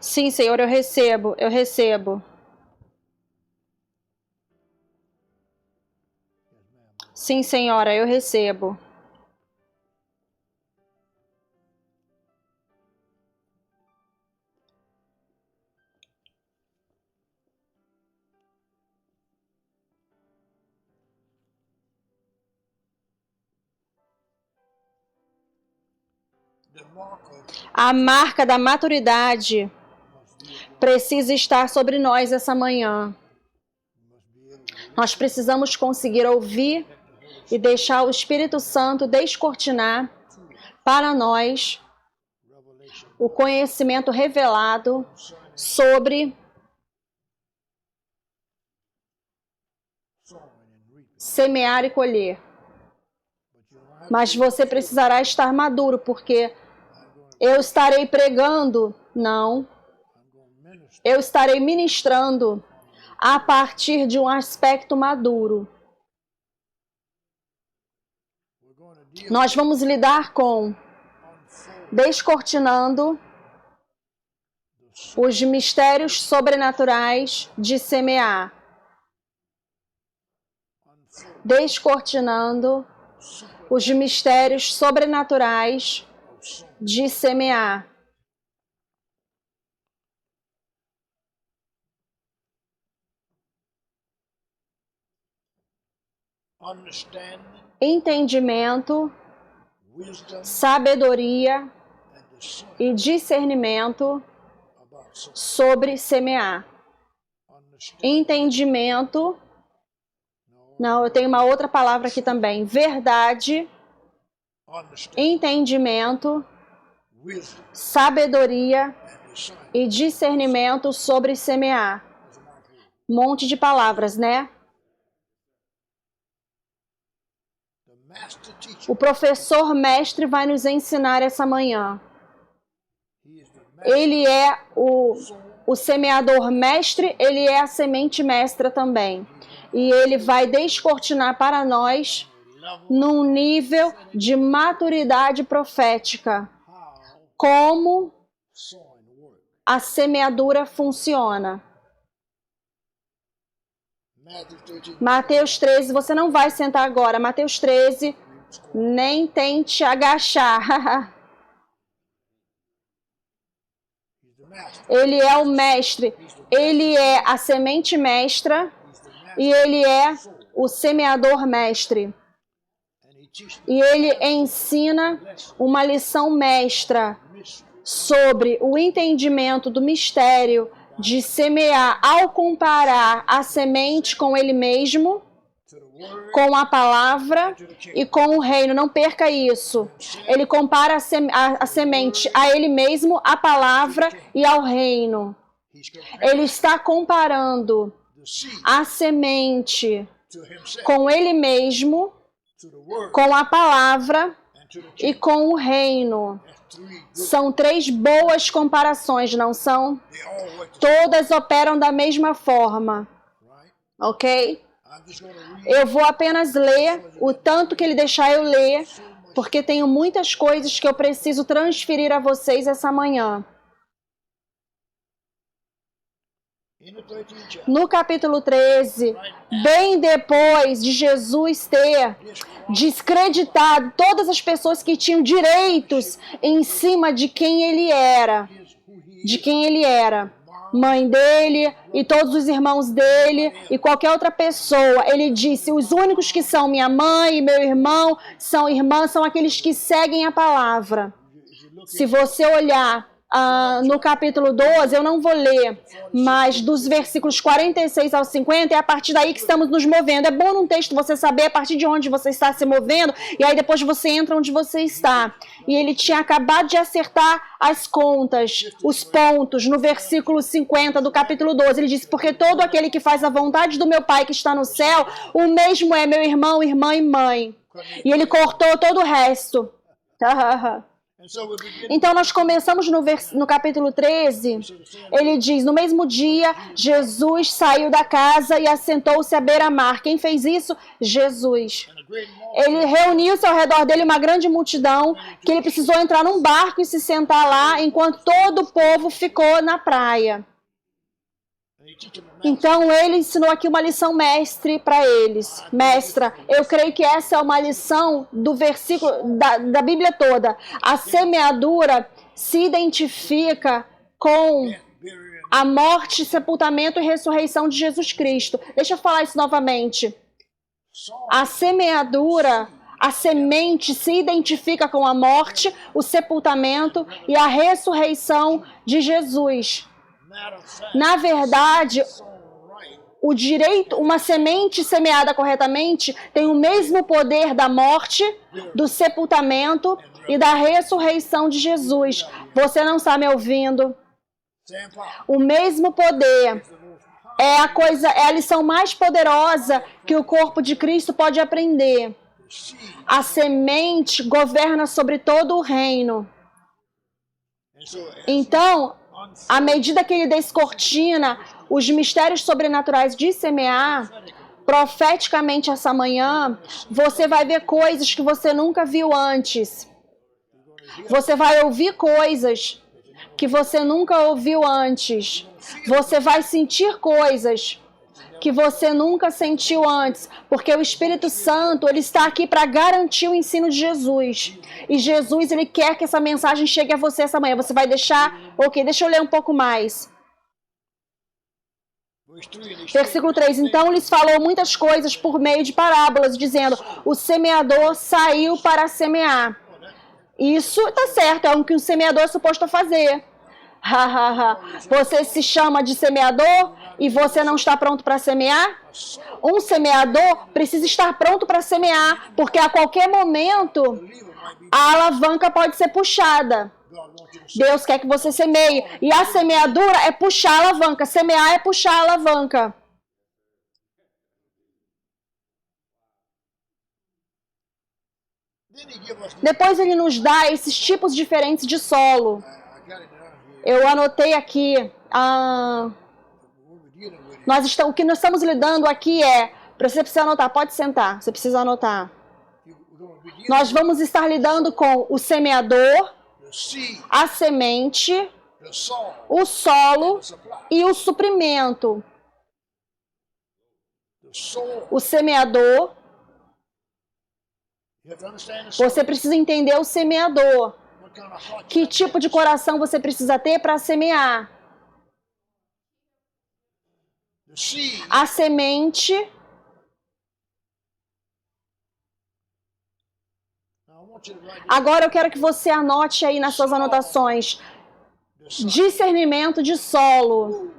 Sim, Senhor, eu recebo, eu recebo. Sim, Senhora, eu recebo. A marca da maturidade precisa estar sobre nós essa manhã. Nós precisamos conseguir ouvir e deixar o Espírito Santo descortinar para nós o conhecimento revelado sobre semear e colher. Mas você precisará estar maduro, porque eu estarei pregando, não. Eu estarei ministrando a partir de um aspecto maduro. Nós vamos lidar com descortinando os mistérios sobrenaturais de semear. Descortinando os mistérios sobrenaturais de semear. Entendimento, sabedoria e discernimento sobre semear. Entendimento. Não, eu tenho uma outra palavra aqui também. Verdade, entendimento, sabedoria e discernimento sobre semear. Um monte de palavras, né? O professor mestre vai nos ensinar essa manhã. Ele é o semeador mestre, ele é a semente mestra também. E ele vai descortinar para nós num nível de maturidade profética como a semeadura funciona. Mateus 13, você não vai sentar agora. Mateus 13, nem tente agachar. Ele é o mestre, ele é a semente mestra e ele é o semeador mestre. E ele ensina uma lição mestra sobre o entendimento do mistério de semear ao comparar a semente com ele mesmo, com a palavra e com o reino. Não perca isso. Ele compara a semente a ele mesmo, a palavra e ao reino. Ele está comparando a semente com ele mesmo, com a palavra e com o reino. São três boas comparações, não são? Todas operam da mesma forma. Ok? Eu vou apenas ler o tanto que ele deixar eu ler, porque tenho muitas coisas que eu preciso transferir a vocês essa manhã. No capítulo 13, bem depois de Jesus ter descreditado todas as pessoas que tinham direitos em cima de quem ele era, mãe dele e todos os irmãos dele e qualquer outra pessoa, ele disse: os únicos que são minha mãe e meu irmão são irmãs, são aqueles que seguem a palavra. Se você olhar no capítulo 12, eu não vou ler, mas dos versículos 46 ao 50, é a partir daí que estamos nos movendo. É bom num texto você saber a partir de onde você está se movendo, e aí depois você entra onde você está. E ele tinha acabado de acertar as contas, os pontos, no versículo 50 do capítulo 12. Ele disse: porque todo aquele que faz a vontade do meu Pai que está no céu, o mesmo é meu irmão, irmã e mãe. E ele cortou todo o resto. Então nós começamos no capítulo 13, ele diz, no mesmo dia, Jesus saiu da casa e assentou-se à beira-mar. Quem fez isso? Jesus. Ele reuniu-se ao redor dele uma grande multidão, que ele precisou entrar num barco e se sentar lá, enquanto todo o povo ficou na praia. Então ele ensinou aqui uma lição mestre para eles. Mestra, eu creio que essa é uma lição do versículo da Bíblia toda. A semeadura se identifica com a morte, sepultamento e ressurreição de Jesus Cristo. Deixa eu falar isso novamente. A semeadura, a semente se identifica com a morte, o sepultamento e a ressurreição de Jesus. Na verdade, o direito, uma semente semeada corretamente tem o mesmo poder da morte, do sepultamento e da ressurreição de Jesus. Você não está me ouvindo? O mesmo poder é a lição mais poderosa que o corpo de Cristo pode aprender. A semente governa sobre todo o reino. Então, à medida que ele descortina os mistérios sobrenaturais de semear, profeticamente essa manhã, você vai ver coisas que você nunca viu antes. Você vai ouvir coisas que você nunca ouviu antes. Você vai sentir coisas que você nunca sentiu antes, porque o Espírito Santo, ele está aqui para garantir o ensino de Jesus. E Jesus, ele quer que essa mensagem chegue a você essa manhã. Você vai deixar? Ok, deixa eu ler um pouco mais. Versículo 3. Então lhes falou muitas coisas por meio de parábolas, dizendo, o semeador saiu para semear. Isso está certo, é o que um semeador é suposto a fazer. Você se chama de semeador e você não está pronto para semear? Um semeador precisa estar pronto para semear, porque a qualquer momento a alavanca pode ser puxada. Deus quer que você semeie. E a semeadura é puxar a alavanca. Semear é puxar a alavanca. Depois ele nos dá esses tipos diferentes de solo. Eu anotei aqui. O que nós estamos lidando aqui é... Você precisa anotar, pode sentar. Você precisa anotar. Nós vamos estar lidando com o semeador, a semente, o solo e o suprimento. O semeador, você precisa entender o semeador. Que tipo de coração você precisa ter para semear? A semente. Agora eu quero que você anote aí nas suas anotações. Discernimento de solo.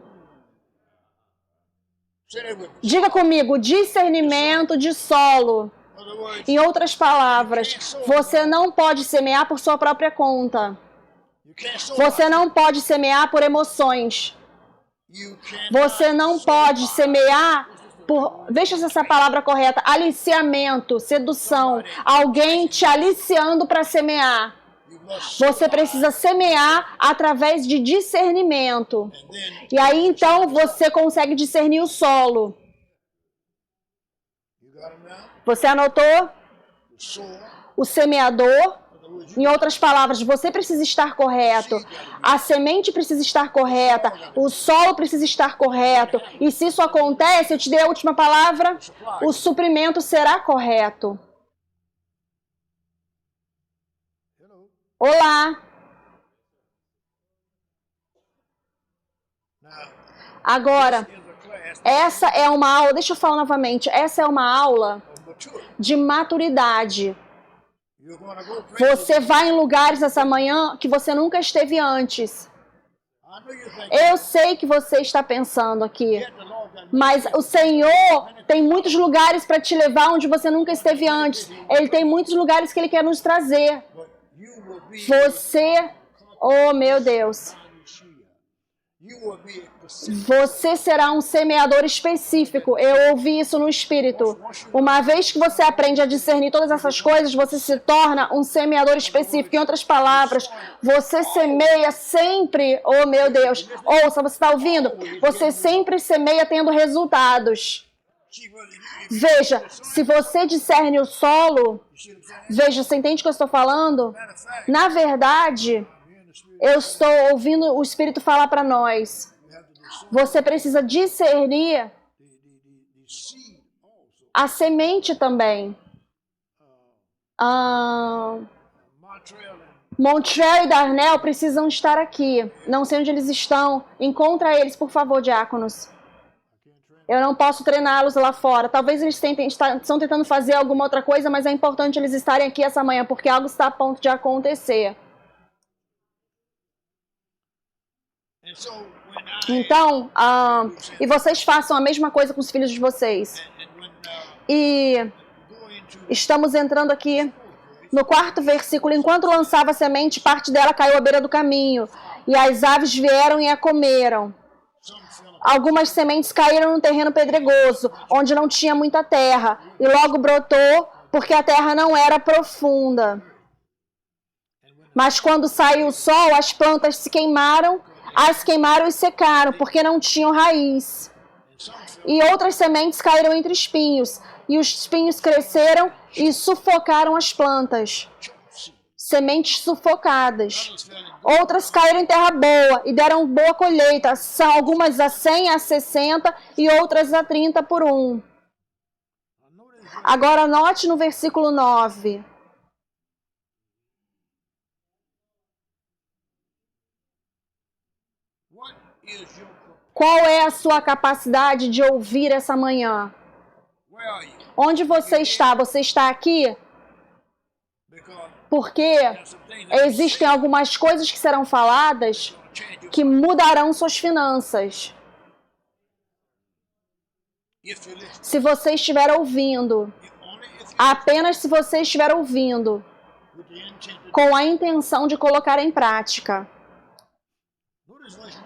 Diga comigo, discernimento de solo. Em outras palavras, você não pode semear por sua própria conta. Você não pode semear por emoções. Você não pode semear por, veja se essa palavra correta, aliciamento, sedução. Alguém te aliciando para semear. Você precisa semear através de discernimento. E aí então você consegue discernir o solo. Você anotou? O semeador, em outras palavras, você precisa estar correto. A semente precisa estar correta. O solo precisa estar correto. E se isso acontece, eu te dei a última palavra, o suprimento será correto. Olá. Agora, essa é uma aula, deixa eu falar novamente, essa é uma aula de maturidade. Você vai em lugares essa manhã que você nunca esteve antes. Eu sei que você está pensando aqui, mas o Senhor tem muitos lugares para te levar onde você nunca esteve antes. Ele tem muitos lugares que Ele quer nos trazer. Você, oh meu Deus, Você será um semeador específico. Eu ouvi isso no Espírito. Uma vez que você aprende a discernir todas essas coisas, você se torna um semeador específico. Em outras palavras, você semeia sempre. Oh, meu Deus. Ouça, você está ouvindo? Você sempre semeia tendo resultados. Veja, se você discerne o solo, veja, você entende o que eu estou falando? Na verdade, eu estou ouvindo o Espírito falar para nós. Você precisa discernir a semente também. Montreal e Darnell precisam estar aqui. Não sei onde eles estão. Encontra eles, por favor, diáconos. Eu não posso treiná-los lá fora. Talvez eles estão tentando fazer alguma outra coisa, mas é importante eles estarem aqui essa manhã, porque algo está a ponto de acontecer. Então, e vocês façam a mesma coisa com os filhos de vocês. E estamos entrando aqui no 4º versículo. Enquanto lançava a semente, parte dela caiu à beira do caminho, e as aves vieram e a comeram. Algumas sementes caíram no terreno pedregoso, onde não tinha muita terra, e logo brotou, porque a terra não era profunda. Mas quando saiu o sol, as plantas se queimaram, e secaram, porque não tinham raiz. E outras sementes caíram entre espinhos, e os espinhos cresceram e sufocaram as plantas. Sementes sufocadas. Outras caíram em terra boa e deram boa colheita. São algumas a 100, a 60 e outras a 30 por 1. Agora note no versículo 9. Qual é a sua capacidade de ouvir essa manhã? Onde você está? Você está aqui? Porque existem algumas coisas que serão faladas que mudarão suas finanças. Se você estiver ouvindo, apenas se você estiver ouvindo, com a intenção de colocar em prática.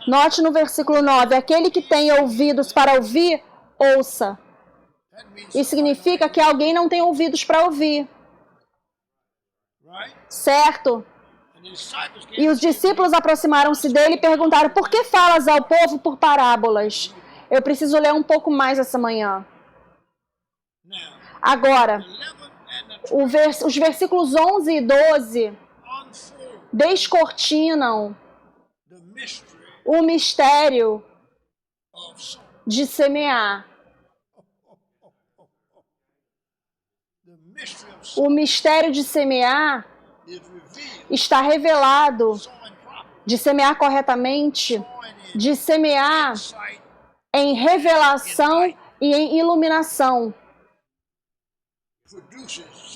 Note no versículo 9, aquele que tem ouvidos para ouvir, ouça. Isso significa que alguém não tem ouvidos para ouvir. Certo? E os discípulos aproximaram-se dele e perguntaram, por que falas ao povo por parábolas? Eu preciso ler um pouco mais essa manhã. Agora, os versículos 11 e 12 descortinam o mistério de semear. O mistério de semear está revelado, de semear corretamente, de semear em revelação e em iluminação.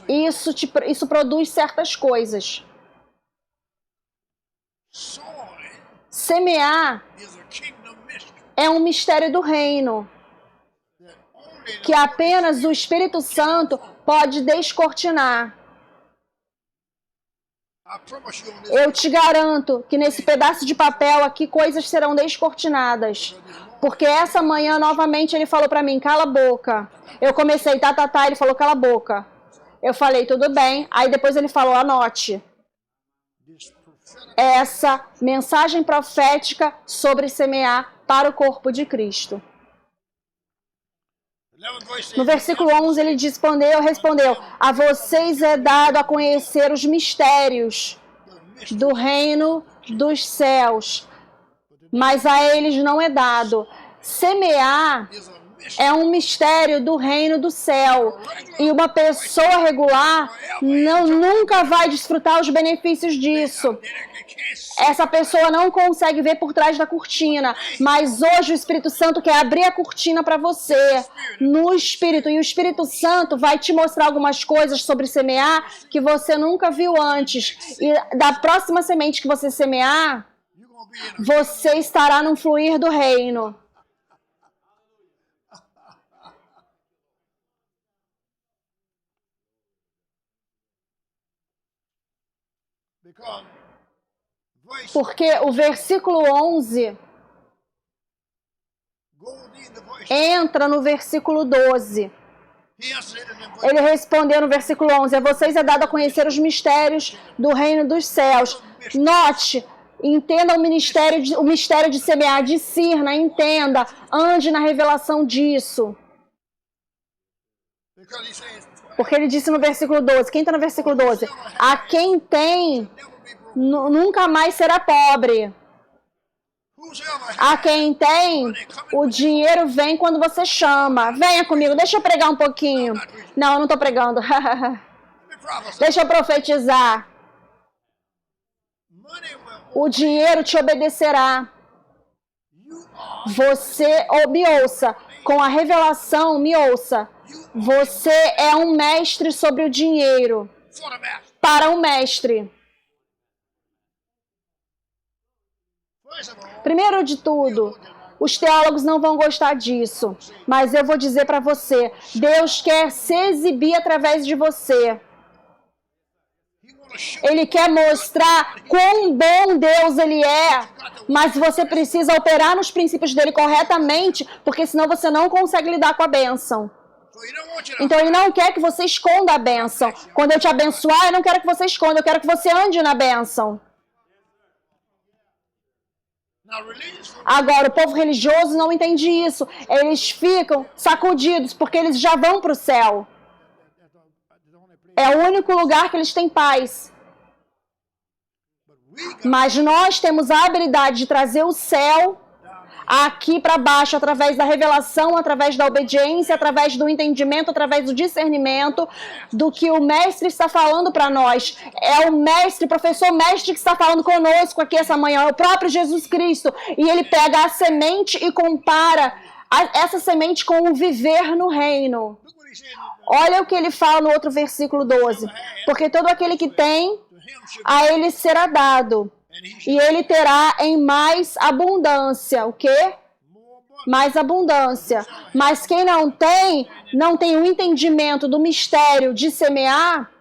Isso produz certas coisas. Semear é um mistério do reino que apenas o Espírito Santo pode descortinar. Eu te garanto que nesse pedaço de papel aqui coisas serão descortinadas. Porque essa manhã novamente ele falou para mim, cala a boca. Eu comecei, ele falou, cala a boca. Eu falei, tudo bem. Aí depois ele falou, anote. Essa mensagem profética sobre semear para o corpo de Cristo. No versículo 11 ele respondeu, a vocês é dado a conhecer os mistérios do reino dos céus, mas a eles não é dado. Semear é um mistério do reino do céu. E uma pessoa regular nunca vai desfrutar os benefícios disso. Essa pessoa não consegue ver por trás da cortina. Mas hoje o Espírito Santo quer abrir a cortina para você no Espírito. E o Espírito Santo vai te mostrar algumas coisas sobre semear que você nunca viu antes. E da próxima semente que você semear, você estará num fluir do reino. Porque o versículo 11 entra no versículo 12. Ele respondeu no versículo 11: a vocês é dado a conhecer os mistérios do reino dos céus. Note, entenda o mistério de semear, discirna, entenda, ande na revelação disso. Porque ele disse no versículo 12, quem está no versículo 12? A quem tem, nunca mais será pobre. A quem tem, o dinheiro vem quando você chama. Venha comigo, deixa eu pregar um pouquinho. Não, eu não estou pregando. Deixa eu profetizar. O dinheiro te obedecerá. Você, me ouça, com a revelação, me ouça. Você é um mestre sobre o dinheiro. Para um mestre. Primeiro de tudo, os teólogos não vão gostar disso, mas eu vou dizer para você, Deus quer se exibir através de você. Ele quer mostrar quão bom Deus Ele é, mas você precisa operar nos princípios dele corretamente, porque senão você não consegue lidar com a bênção. Então Ele não quer que você esconda a bênção. Quando eu te abençoar, eu não quero que você esconda, eu quero que você ande na bênção. Agora, o povo religioso não entende isso. Eles ficam sacudidos porque eles já vão para o céu. É o único lugar que eles têm paz. Mas nós temos a habilidade de trazer o céu aqui para baixo, através da revelação, através da obediência, através do entendimento, através do discernimento do que o mestre está falando para nós. É o mestre, professor mestre que está falando conosco aqui essa manhã, é o próprio Jesus Cristo. E ele pega a semente e compara essa semente com o viver no reino. Olha o que ele fala no outro versículo 12. Porque todo aquele que tem, a ele será dado. E ele terá em mais abundância. O quê? Mais abundância. Mas quem não tem o entendimento do mistério de semear,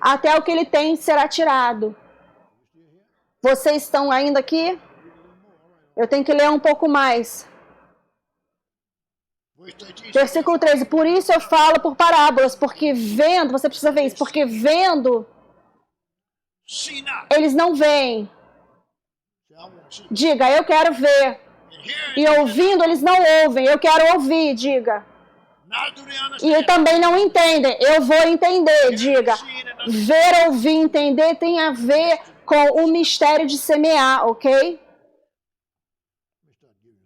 até o que ele tem será tirado. Vocês estão ainda aqui? Eu tenho que ler um pouco mais. Versículo 13. Por isso eu falo por parábolas, porque vendo, você precisa ver isso, porque vendo, eles não veem. Diga, eu quero ver. E ouvindo, eles não ouvem. Eu quero ouvir, diga. E também não entendem. Eu vou entender, diga. Ver, ouvir, entender tem a ver com o mistério de semear, ok?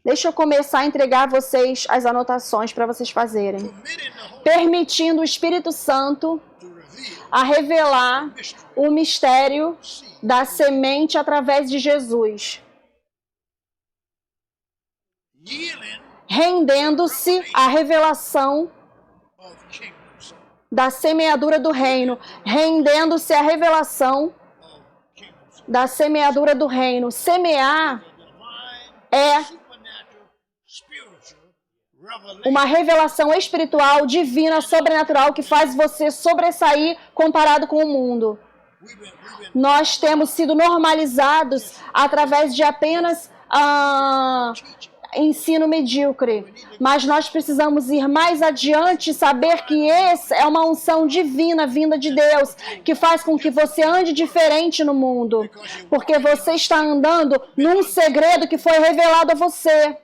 Deixa eu começar a entregar a vocês as anotações para vocês fazerem. Permitindo o Espírito Santo a revelar o mistério da semente através de Jesus. Rendendo-se à revelação da semeadura do reino. Rendendo-se à revelação da semeadura do reino. Semear é uma revelação espiritual, divina, sobrenatural, que faz você sobressair comparado com o mundo. Nós temos sido normalizados através de apenas ensino medíocre. Mas nós precisamos ir mais adiante e saber que essa é uma unção divina vinda de Deus, que faz com que você ande diferente no mundo. Porque você está andando num segredo que foi revelado a você.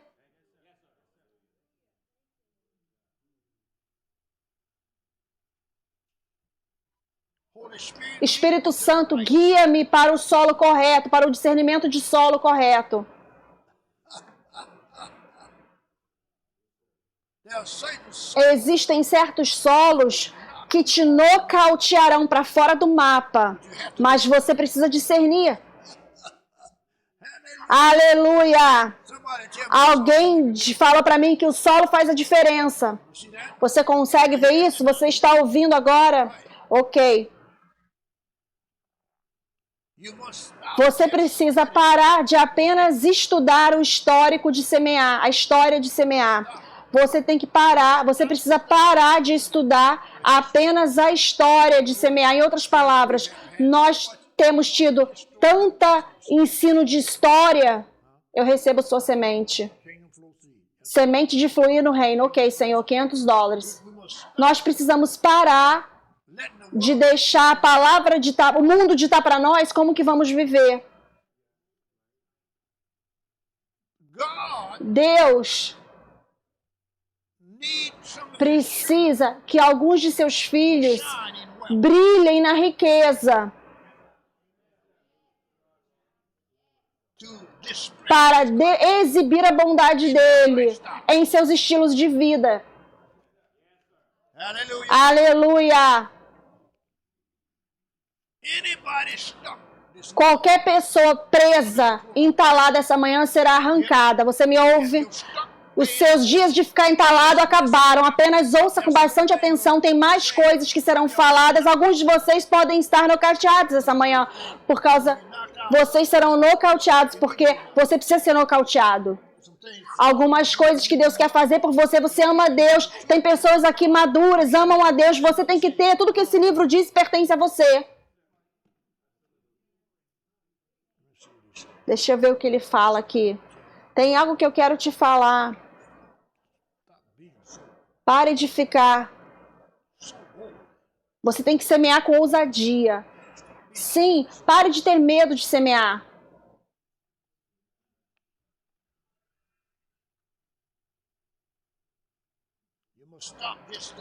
Espírito Santo, guia-me para o solo correto, para o discernimento de solo correto. Existem certos solos que te nocautearão para fora do mapa, mas você precisa discernir. Aleluia! Alguém fala para mim que o solo faz a diferença. Você consegue ver isso? Você está ouvindo agora? Ok. Você precisa parar de apenas estudar o histórico de semear, a história de semear. Você tem que parar, você precisa parar de estudar apenas a história de semear. Em outras palavras, nós temos tido tanta ensino de história Eu recebo sua semente. Semente de fluir no reino. Ok, Senhor, $500. Nós precisamos parar de deixar a palavra ditar, o mundo ditar para nós como que vamos viver. Deus precisa que alguns de seus filhos brilhem na riqueza para exibir a bondade dele em seus estilos de vida. Aleluia! Qualquer pessoa presa, entalada essa manhã será arrancada. Você me ouve? Os seus dias de ficar entalado acabaram. Apenas ouça com bastante atenção. Tem mais coisas que serão faladas. Alguns de vocês podem estar nocauteados essa manhã. Vocês serão nocauteados porque você precisa ser nocauteado. Algumas coisas que Deus quer fazer por você. Você ama a Deus. Tem pessoas aqui maduras, amam a Deus. Você tem que ter. Tudo que esse livro diz pertence a você. Deixa eu ver o que ele fala aqui. Tem algo que eu quero te falar. Pare de ficar. Você tem que semear com ousadia. Sim, pare de ter medo de semear.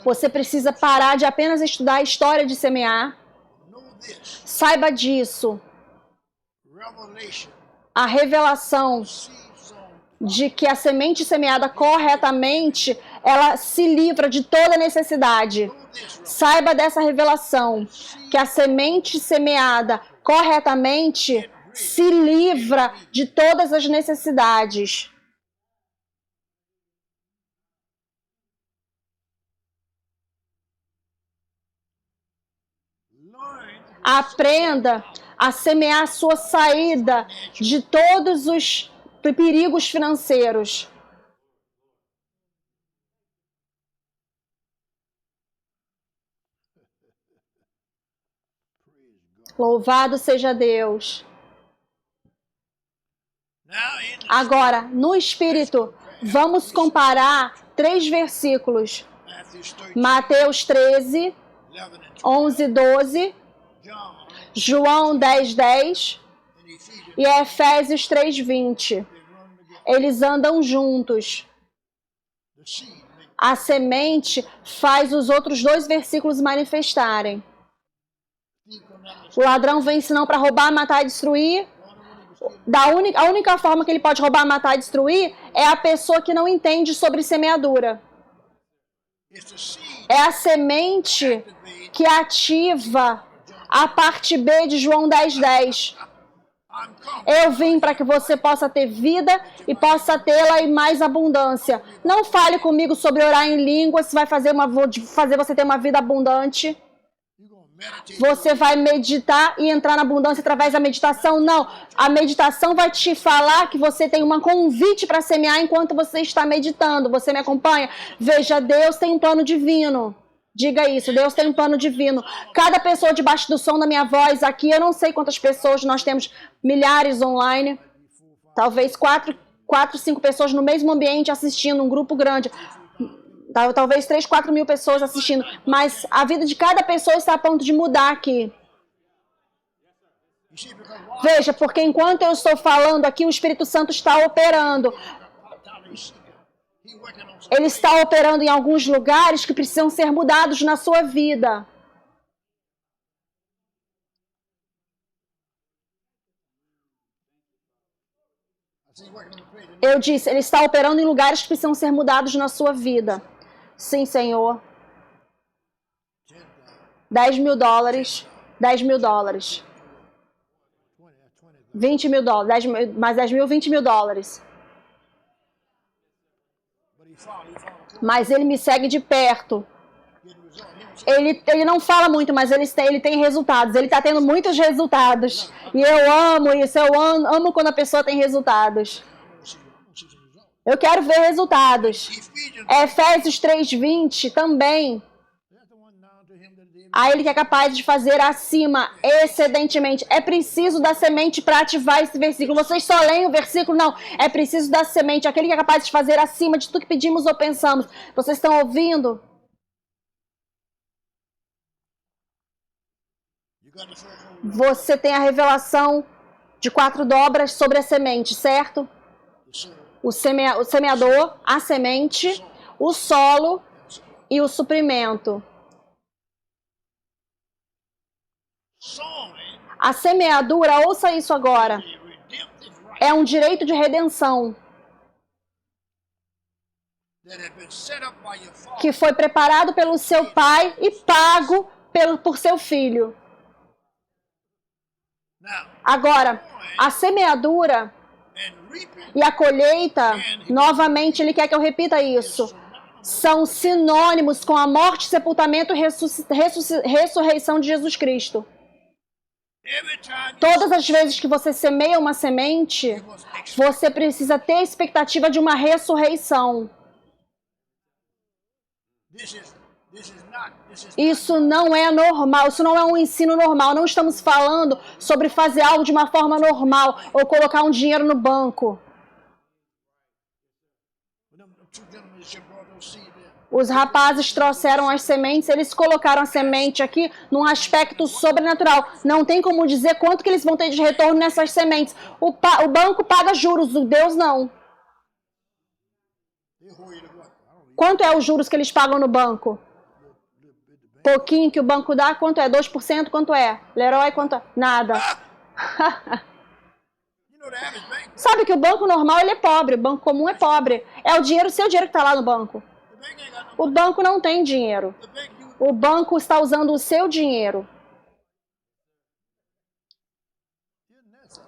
Você precisa parar de apenas estudar a história de semear. Saiba disso. A revelação de que a semente semeada corretamente, ela se livra de toda necessidade. Saiba dessa revelação, que a semente semeada corretamente se livra de todas as necessidades. Aprenda a semear a sua saída de todos os perigos financeiros. Louvado seja Deus. Agora, no Espírito, vamos comparar 3 versículos. Mateus 13, 11 e 12. João 10:10 e Efésios 3:20. Eles andam juntos. A semente faz os outros 2 versículos manifestarem. O ladrão vem senão para roubar, matar e destruir. A única forma que ele pode roubar, matar e destruir é a pessoa que não entende sobre semeadura. É a semente que ativa a parte B de João 10:10. Eu vim para que você possa ter vida e possa tê-la em mais abundância. Não fale comigo sobre orar em línguas, se vai fazer você ter uma vida abundante. Você vai meditar e entrar na abundância através da meditação? Não. A meditação vai te falar que você tem um convite para semear enquanto você está meditando. Você me acompanha? Veja, Deus tem um plano divino. Diga isso, Deus tem um plano divino. Cada pessoa debaixo do som da minha voz aqui, eu não sei quantas pessoas, nós temos milhares online. Talvez 4, 5 pessoas no mesmo ambiente assistindo, um grupo grande. Talvez 3, 4 mil pessoas assistindo. Mas a vida de cada pessoa está a ponto de mudar aqui. Veja, porque enquanto eu estou falando aqui, o Espírito Santo está operando. Ele está operando em alguns lugares que precisam ser mudados na sua vida. Eu disse, ele está operando em lugares que precisam ser mudados na sua vida. Sim, Senhor. $10.000. $10.000. $20.000. Mais 10 mil, $20.000. Mas ele me segue de perto. Ele não fala muito, mas ele tem resultados. Ele está tendo muitos resultados. E eu amo isso. Eu amo quando a pessoa tem resultados. Eu quero ver resultados. Efésios 3:20 também. a Ele que é capaz de fazer acima, excedentemente. É preciso da semente para ativar esse versículo. Vocês só leem o versículo? Não. É preciso da semente, aquele que é capaz de fazer acima de tudo que pedimos ou pensamos. Vocês estão ouvindo? Você tem a revelação de 4 dobras sobre a semente, certo? O semeador, a semente, o solo e o suprimento. A semeadura, ouça isso agora, é um direito de redenção que foi preparado pelo seu pai e pago por seu filho. Agora, a semeadura e a colheita, novamente, ele quer que eu repita isso, são sinônimos com a morte, sepultamento e ressurreição de Jesus Cristo. Todas as vezes que você semeia uma semente, você precisa ter a expectativa de uma ressurreição. Isso não é normal, isso não é um ensino normal. Não estamos falando sobre fazer algo de uma forma normal ou colocar um dinheiro no banco. Os rapazes trouxeram as sementes, eles colocaram a semente aqui num aspecto sobrenatural. Não tem como dizer quanto que eles vão ter de retorno nessas sementes. O banco paga juros, o Deus não. Quanto é os juros que eles pagam no banco? Pouquinho que o banco dá, quanto é? 2%? Quanto é? Leroy, quanto é? Nada. Sabe que o banco normal ele é pobre, o banco comum é pobre. É o dinheiro, seu dinheiro que está lá no banco. O banco não tem dinheiro. O banco está usando o seu dinheiro.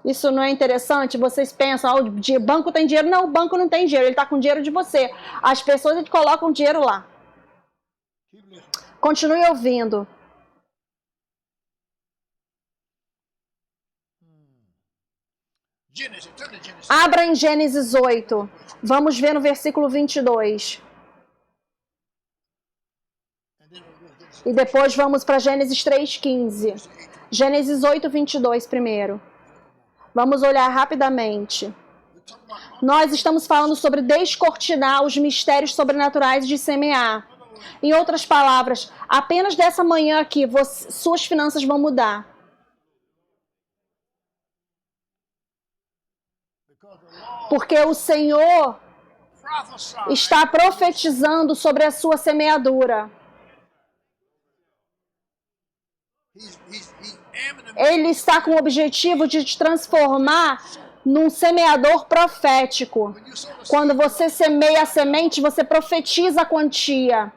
Isso não é interessante? Vocês pensam, o banco tem dinheiro? Não, o banco não tem dinheiro, ele está com dinheiro de você. As pessoas colocam dinheiro lá. Continue ouvindo. Abra em Gênesis 8. Vamos ver no versículo 22. E depois vamos para Gênesis 3:15. Gênesis 8, 22 primeiro. Vamos olhar rapidamente. Nós estamos falando sobre descortinar os mistérios sobrenaturais de semear. Em outras palavras, apenas dessa manhã aqui, suas finanças vão mudar. Porque o Senhor está profetizando sobre a sua semeadura. Ele está com o objetivo de te transformar num semeador profético. Quando você semeia a semente, você profetiza a quantia.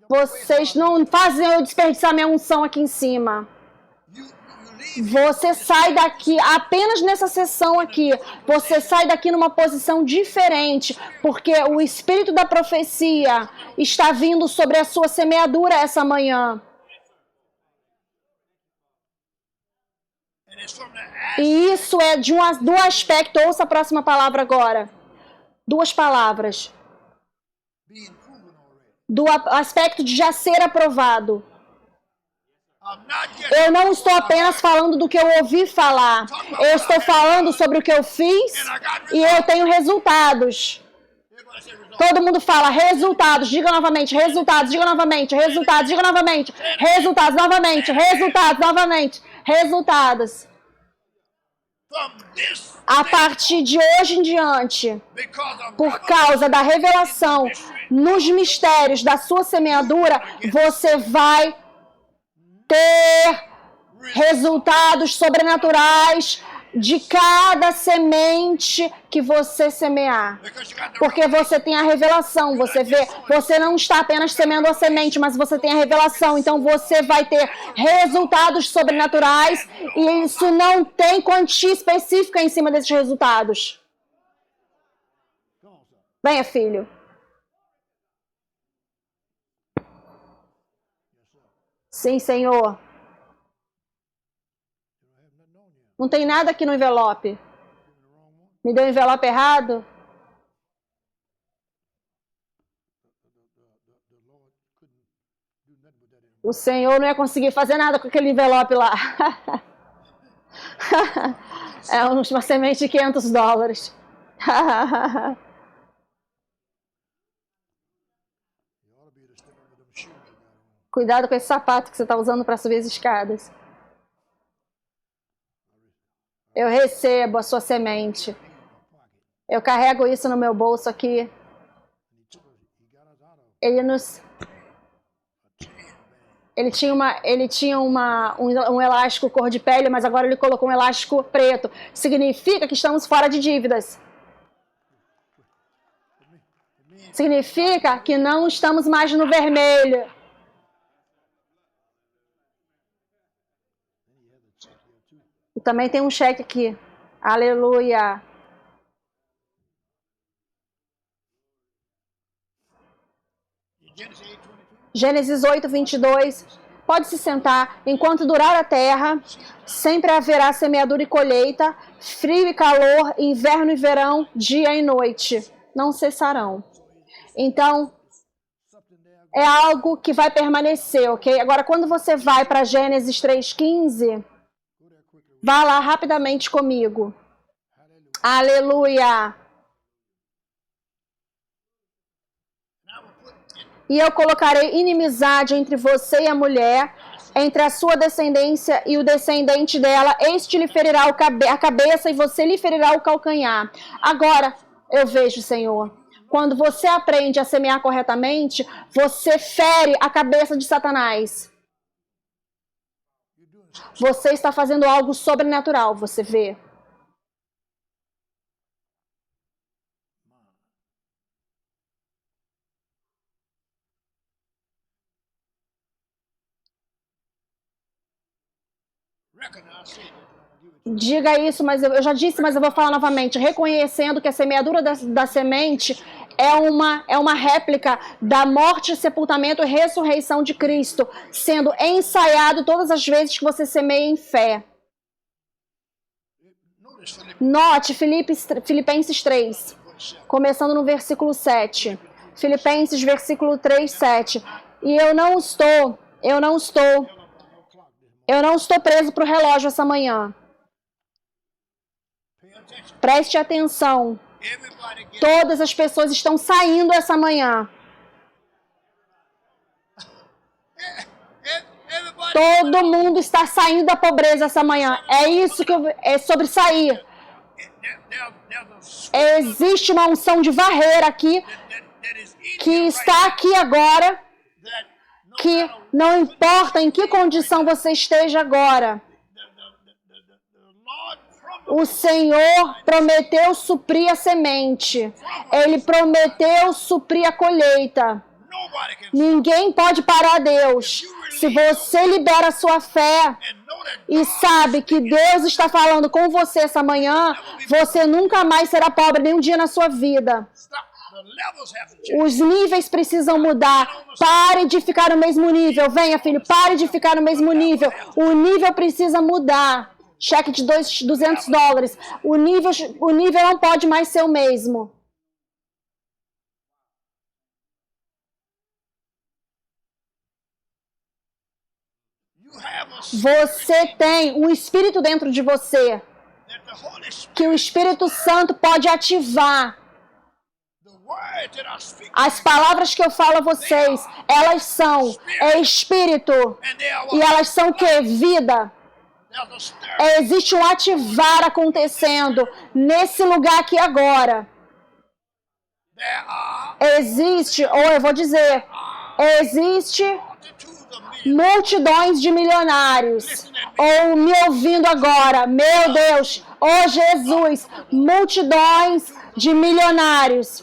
Vocês não fazem eu desperdiçar minha unção aqui em cima. Você sai daqui, apenas nessa sessão aqui, você sai daqui numa posição diferente, porque o Espírito da profecia está vindo sobre a sua semeadura essa manhã. E isso é do aspecto, ouça a próxima palavra agora. 2 palavras. Do aspecto de já ser aprovado. Eu não estou apenas falando do que eu ouvi falar. Eu estou falando sobre o que eu fiz e eu tenho resultados. Todo mundo fala resultados. Diga novamente, resultados. Diga novamente, resultados. Diga novamente, resultados novamente. Resultados novamente. Resultados. A partir de hoje em diante, por causa da revelação nos mistérios da sua semeadura, você vai ter resultados sobrenaturais de cada semente que você semear. Porque você tem a revelação, você vê, você não está apenas semeando a semente, mas você tem a revelação, então você vai ter resultados sobrenaturais e isso não tem quantia específica em cima desses resultados. Venha, filho. Sim, Senhor. Não tem nada aqui no envelope. Me deu o envelope errado? O Senhor não ia conseguir fazer nada com aquele envelope lá. É uma semente de $500. Cuidado com esse sapato que você está usando para subir as escadas. Eu recebo a sua semente. Eu carrego isso no meu bolso aqui. Ele tinha um elástico cor de pele, mas agora ele colocou um elástico preto. Significa que estamos fora de dívidas. Significa que não estamos mais no vermelho. E também tem um cheque aqui. Aleluia. Gênesis 8, 22. Pode se sentar. Enquanto durar a terra, sempre haverá semeadura e colheita, frio e calor, inverno e verão, dia e noite. Não cessarão. Então, é algo que vai permanecer, ok? Agora, quando você vai para Gênesis 3,15, vá lá rapidamente comigo. Aleluia. E eu colocarei inimizade entre você e a mulher, entre a sua descendência e o descendente dela. Este lhe ferirá a cabeça e você lhe ferirá o calcanhar. Agora, eu vejo, Senhor, quando você aprende a semear corretamente, você fere a cabeça de Satanás. Você está fazendo algo sobrenatural, você vê. Diga isso, mas eu já disse, mas eu vou falar novamente. Reconhecendo que a semeadura da semente é uma réplica da morte, sepultamento e ressurreição de Cristo, sendo ensaiado todas as vezes que você semeia em fé. Note Filipenses 3, começando no versículo 7. Filipenses, versículo 3, 7. E eu não estou preso para o relógio essa manhã. Preste atenção. Todas as pessoas estão saindo essa manhã. Todo mundo está saindo da pobreza essa manhã. É isso que é sobre sair. Existe uma unção de varrer aqui, que está aqui agora, que não importa em que condição você esteja agora, o Senhor prometeu suprir a semente. Ele prometeu suprir a colheita. Ninguém pode parar Deus. Se você libera a sua fé e sabe que Deus está falando com você essa manhã, você nunca mais será pobre nenhum dia na sua vida. Os níveis precisam mudar. Pare de ficar no mesmo nível. Venha, filho, pare de ficar no mesmo nível. O nível precisa mudar. Cheque de $200. O nível não pode mais ser o mesmo. Você tem um espírito dentro de você que o Espírito Santo pode ativar. As palavras que eu falo a vocês, elas são espírito e elas são o que? Vida. Existe um ativar acontecendo nesse lugar aqui agora. Existe multidões de milionários, ou me ouvindo agora, meu Deus, Jesus, multidões de milionários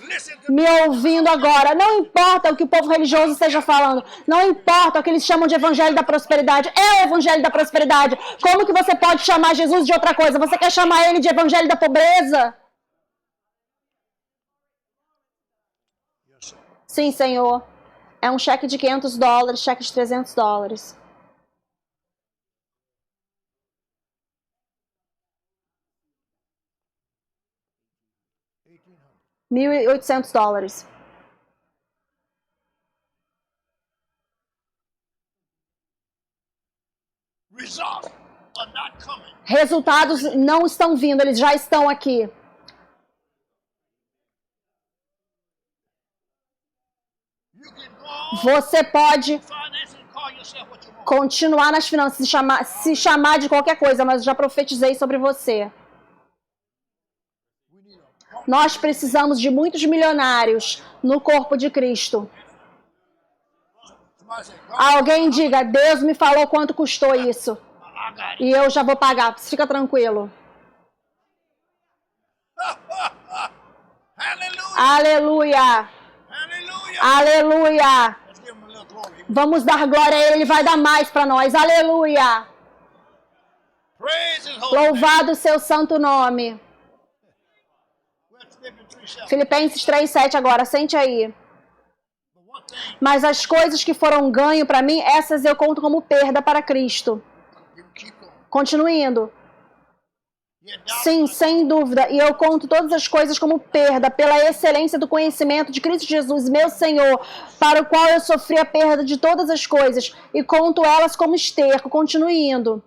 me ouvindo agora. Não importa o que o povo religioso esteja falando, não importa o que eles chamam de evangelho da prosperidade, é o evangelho da prosperidade. Como que você pode chamar Jesus de outra coisa? Você quer chamar ele de evangelho da pobreza? Sim, Senhor. É um cheque de $500, cheque de $300. $1.800. Resultados não estão vindo, eles já estão aqui. Você pode continuar nas finanças, se chamar de qualquer coisa, mas eu já profetizei sobre você. Nós precisamos de muitos milionários no corpo de Cristo. Alguém diga, Deus me falou quanto custou isso. E eu já vou pagar, fica tranquilo. Aleluia! Aleluia! Vamos dar glória a Ele, Ele vai dar mais para nós. Aleluia! Louvado o seu santo nome. Filipenses 3:7 agora, sente aí. Mas as coisas que foram ganho para mim, essas eu conto como perda para Cristo. Continue indo. Sim, sem dúvida. E eu conto todas as coisas como perda, pela excelência do conhecimento de Cristo Jesus, meu Senhor, para o qual eu sofri a perda de todas as coisas, e conto elas como esterco. Continue indo.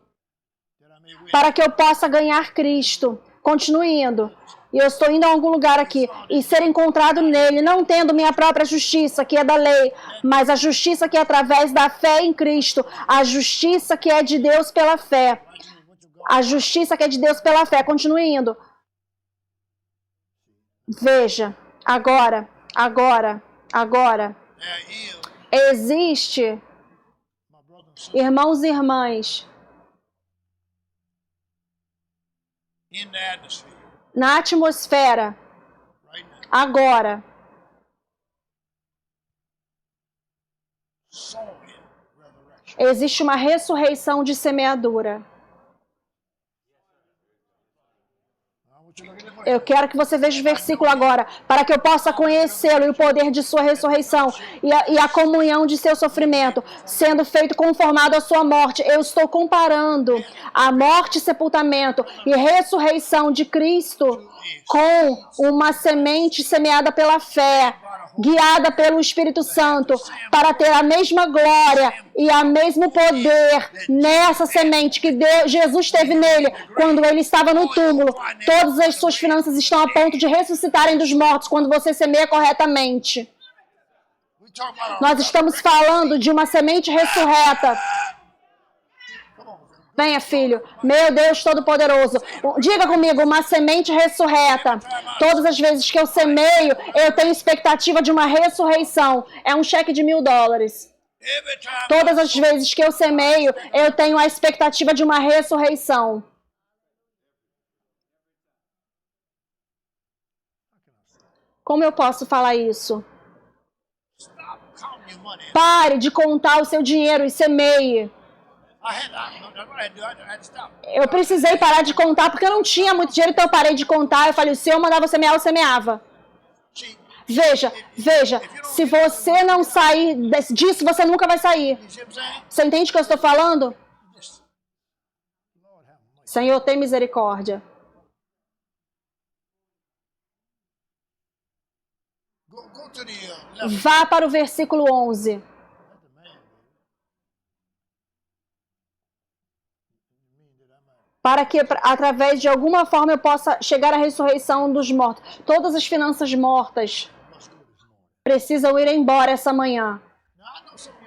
Para que eu possa ganhar Cristo. Continue indo. E eu estou indo a algum lugar aqui, e ser encontrado nele, não tendo minha própria justiça, que é da lei, mas a justiça que é através da fé em Cristo, a justiça que é de Deus pela fé. A justiça que é de Deus pela fé. Continue indo. Veja, agora. Existe, irmãos e irmãs, na atmosfera, agora, existe uma ressurreição de semeadura. Eu quero que você veja o versículo agora, para que eu possa conhecê-lo e o poder de sua ressurreição e a comunhão de seu sofrimento, sendo feito conformado à sua morte. Eu estou comparando a morte, sepultamento e ressurreição de Cristo com uma semente semeada pela fé, guiada pelo Espírito Santo, para ter a mesma glória e o mesmo poder nessa semente que Jesus teve nele quando ele estava no túmulo. Todas as suas finanças estão a ponto de ressuscitarem dos mortos quando você semeia corretamente. Nós estamos falando de uma semente ressurreta. Venha, filho. Meu Deus Todo-Poderoso. Diga comigo, uma semente ressurreta. Todas as vezes que eu semeio, eu tenho expectativa de uma ressurreição. É um cheque de $1.000. Todas as vezes que eu semeio, eu tenho a expectativa de uma ressurreição. Como eu posso falar isso? Pare de contar o seu dinheiro e semeie. Eu precisei parar de contar porque eu não tinha muito dinheiro, então eu parei de contar. Eu falei, o Senhor mandava semear, eu semeava. Veja, se você não sair disso, você nunca vai sair. Você entende o que eu estou falando? Senhor, tem misericórdia. Vá para o versículo 11. Para que, através de alguma forma, eu possa chegar à ressurreição dos mortos. Todas as finanças mortas precisam ir embora essa manhã.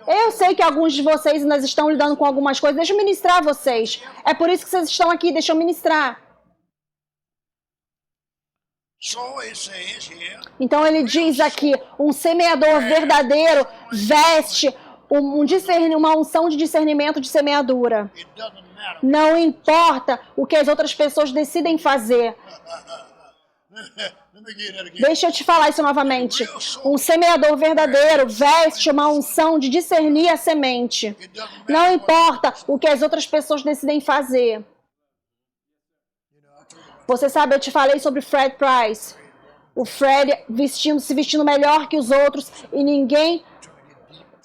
Eu sei que alguns de vocês ainda estão lidando com algumas coisas. Deixa eu ministrar a vocês. É por isso que vocês estão aqui. Deixa eu ministrar. Então ele diz aqui, um semeador verdadeiro veste uma unção de discernimento de semeadura. Não importa o que as outras pessoas decidem fazer. Deixa eu te falar isso novamente. Um semeador verdadeiro veste uma unção de discernir a semente. Não importa o que as outras pessoas decidem fazer. Você sabe, eu te falei sobre Fred Price. O Fred se vestindo melhor que os outros e ninguém...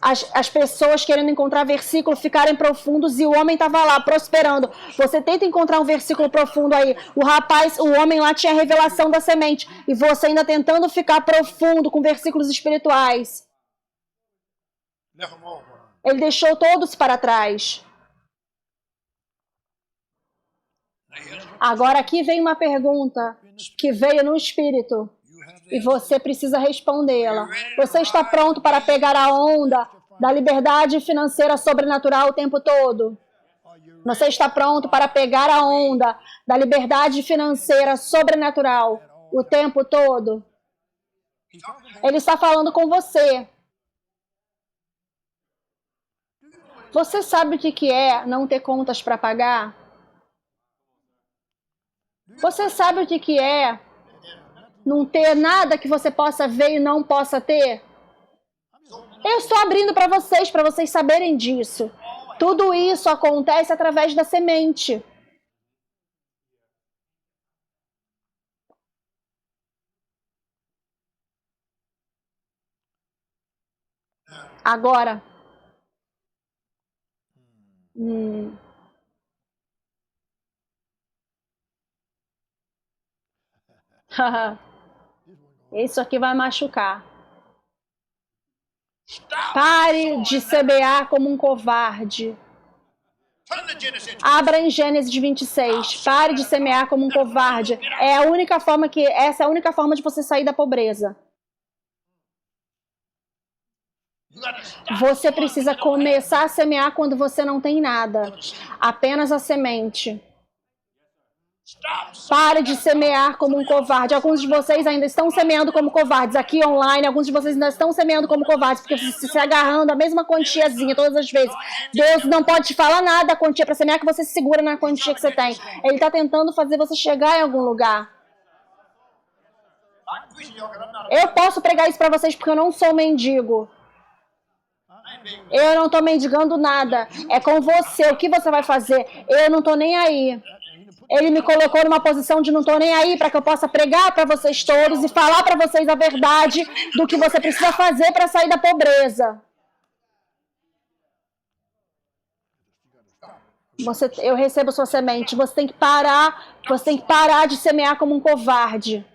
As pessoas querendo encontrar versículo ficarem profundos e o homem estava lá prosperando. Você tenta encontrar um versículo profundo aí. O homem lá tinha a revelação da semente e você ainda tentando ficar profundo com versículos espirituais. Ele deixou todos para trás. Agora aqui vem uma pergunta que veio no Espírito e você precisa respondê-la. Você está pronto para pegar a onda da liberdade financeira sobrenatural o tempo todo? Você está pronto para pegar a onda da liberdade financeira sobrenatural o tempo todo? Ele está falando com você. Você sabe o que é não ter contas para pagar? Você sabe o que é não ter nada que você possa ver e não possa ter? Eu estou abrindo para vocês saberem disso. Tudo isso acontece através da semente. Agora, isso aqui vai machucar. Pare de semear como um covarde. Abra em Gênesis 26. Pare de semear como um covarde. Essa é a única forma de você sair da pobreza. Você precisa começar a semear quando você não tem nada. Apenas a semente. Pare de semear como um covarde. Alguns de vocês ainda estão semeando como covardes. Aqui online, alguns de vocês ainda estão semeando como covardes, porque você se agarrando a mesma quantiazinha todas as vezes. Deus não pode te falar nada da quantia para semear, que você se segura na quantia que você tem. Ele está tentando fazer você chegar em algum lugar. Eu posso pregar isso para vocês porque eu não sou mendigo. Eu não estou mendigando nada. É com você. O que você vai fazer? Eu não estou nem aí. Ele me colocou numa posição de não estou nem aí para que eu possa pregar para vocês todos e falar para vocês a verdade do que você precisa fazer para sair da pobreza. Eu recebo sua semente. Você tem que parar de semear como um covarde.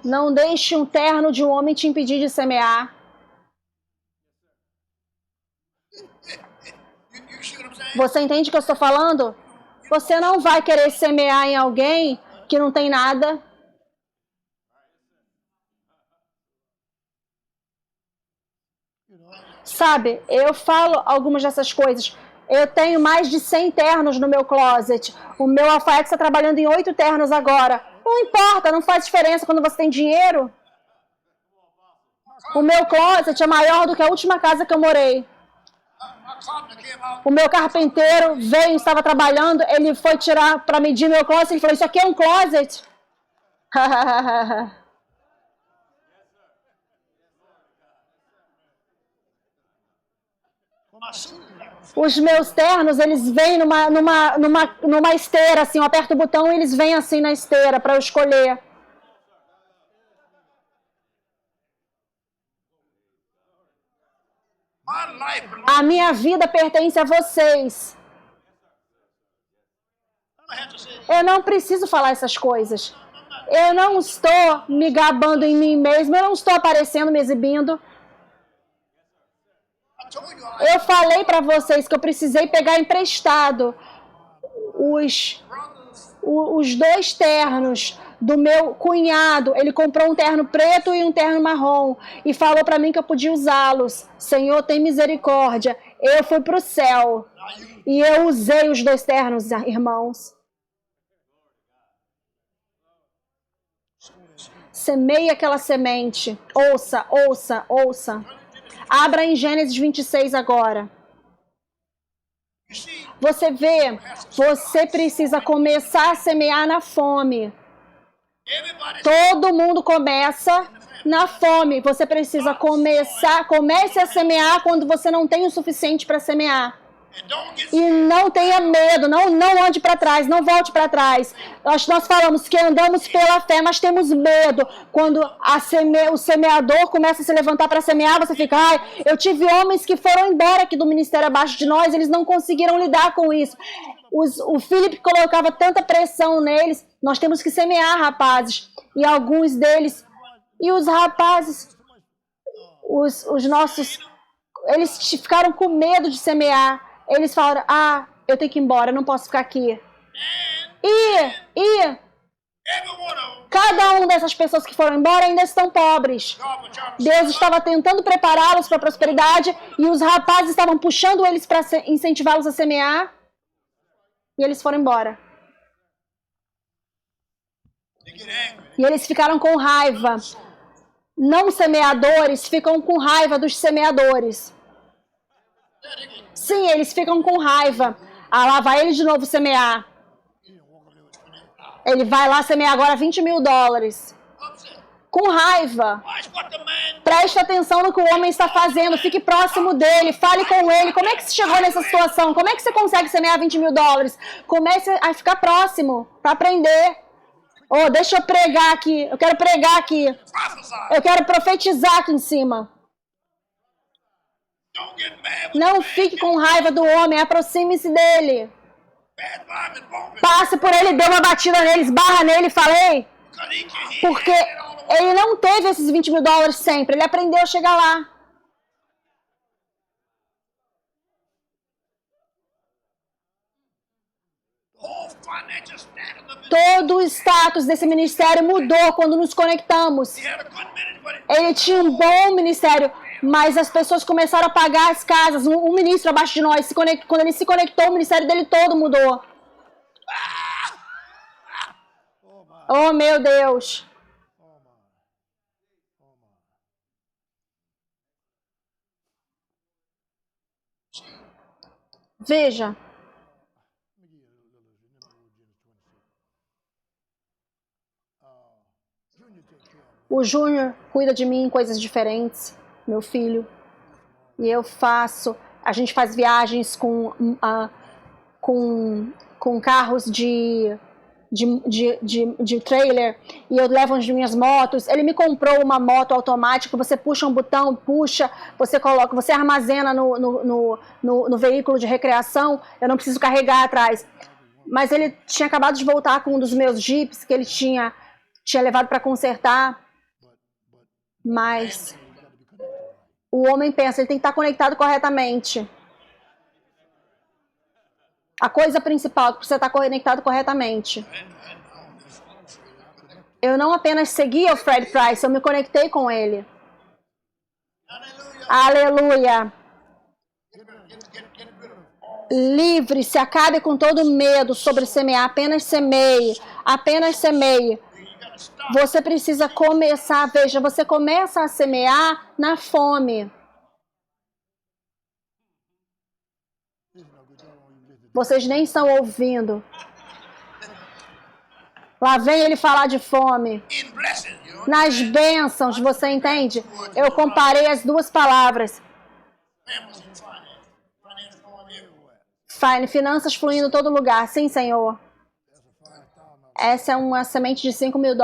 Não deixe um terno de um homem te impedir de semear. Você entende o que eu estou falando? Você não vai querer semear em alguém que não tem nada. Sabe, eu falo algumas dessas coisas. Eu tenho mais de 100 ternos no meu closet. O meu alfaiate está trabalhando em 8 ternos agora. Não importa, não faz diferença quando você tem dinheiro. O meu closet é maior do que a última casa que eu morei. O meu carpinteiro veio, estava trabalhando, ele foi tirar para medir meu closet, ele falou, isso aqui é um closet? Os meus ternos, eles vêm numa esteira, assim, eu aperto o botão e eles vêm assim na esteira para eu escolher. A minha vida pertence a vocês. Eu não preciso falar essas coisas. Eu não estou me gabando em mim mesmo. Eu não estou aparecendo, me exibindo. Eu falei para vocês que eu precisei pegar emprestado os 2 ternos do meu cunhado. Ele comprou um terno preto e um terno marrom e falou para mim que eu podia usá-los. Senhor, tem misericórdia. Eu fui para o céu e eu usei os 2 ternos, irmãos. Semeie aquela semente. Ouça, ouça, ouça. Abra em Gênesis 26 agora. Você vê, você precisa começar a semear na fome. Todo mundo começa na fome. Você precisa comece a semear quando você não tem o suficiente para semear. E não tenha medo, não ande para trás, não volte para trás. Nós falamos que andamos pela fé, mas temos medo. Quando o semeador começa a se levantar para semear, você fica, eu tive homens que foram embora aqui do ministério abaixo de nós, eles não conseguiram lidar com isso. O Philip colocava tanta pressão neles, nós temos que semear, rapazes. E alguns deles, e os rapazes, os nossos eles ficaram com medo de semear. Eles falaram, eu tenho que ir embora, eu não posso ficar aqui. E cada uma dessas pessoas que foram embora ainda estão pobres. Deus estava tentando prepará-los para a prosperidade e os rapazes estavam puxando eles para incentivá-los a semear. E eles foram embora. E eles ficaram com raiva. Não semeadores ficam com raiva dos semeadores. Sim, eles ficam com raiva. Lá vai ele de novo semear. Ele vai lá semear agora $20 mil. Com raiva. Preste atenção no que o homem está fazendo. Fique próximo dele. Fale com ele. Como é que você chegou nessa situação? Como é que você consegue semear $20 mil? Comece a ficar próximo para aprender. Deixa eu pregar aqui. Eu quero pregar aqui. Eu quero profetizar aqui em cima. Não fique com raiva do homem. Aproxime-se dele. Passe por ele, dê uma batida nele, esbarra nele, falei. Porque ele não teve esses $20 mil sempre. Ele aprendeu a chegar lá. Todo o status desse ministério mudou quando nos conectamos. Ele tinha um bom ministério, mas as pessoas começaram a pagar as casas. Um ministro abaixo de nós, quando ele se conectou, o ministério dele todo mudou. Oh, meu Deus. Veja. O Júnior cuida de mim em coisas diferentes, meu filho. E eu faço. A gente faz viagens com carros de trailer. E eu levo as minhas motos. Ele me comprou uma moto automática. Você puxa um botão, puxa, você coloca, você armazena no veículo de recreação. Eu não preciso carregar atrás. Mas ele tinha acabado de voltar com um dos meus Jeeps que ele tinha levado para consertar. Mas o homem pensa, ele tem que estar conectado corretamente. A coisa principal é que você está conectado corretamente. Eu não apenas segui o Fred Price, eu me conectei com ele. Aleluia. Livre-se, acabe com todo medo sobre semear. Apenas semeie. Apenas semeie. Você precisa começar, veja, você começa a semear na fome. Vocês nem estão ouvindo. Lá vem ele falar de fome. Nas bênçãos, você entende? Eu comparei as duas palavras. Finanças fluindo em todo lugar. Sim, Senhor. Essa é uma semente de $5 mil.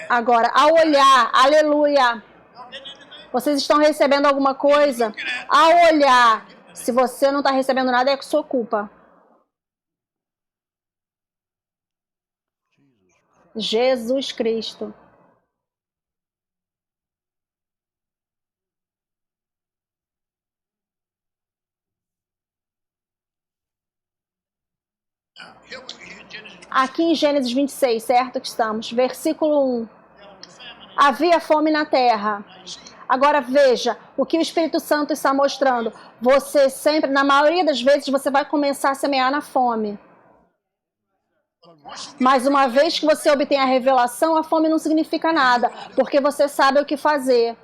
Agora, ao olhar, aleluia, vocês estão recebendo alguma coisa? Ao olhar, se você não está recebendo nada, é sua culpa. Jesus Cristo. Aqui em Gênesis 26, certo que estamos? Versículo 1. Havia fome na terra. Agora veja o que o Espírito Santo está mostrando. Você sempre, na maioria das vezes, você vai começar a semear na fome. Mas uma vez que você obtém a revelação, a fome não significa nada, porque você sabe o que fazer.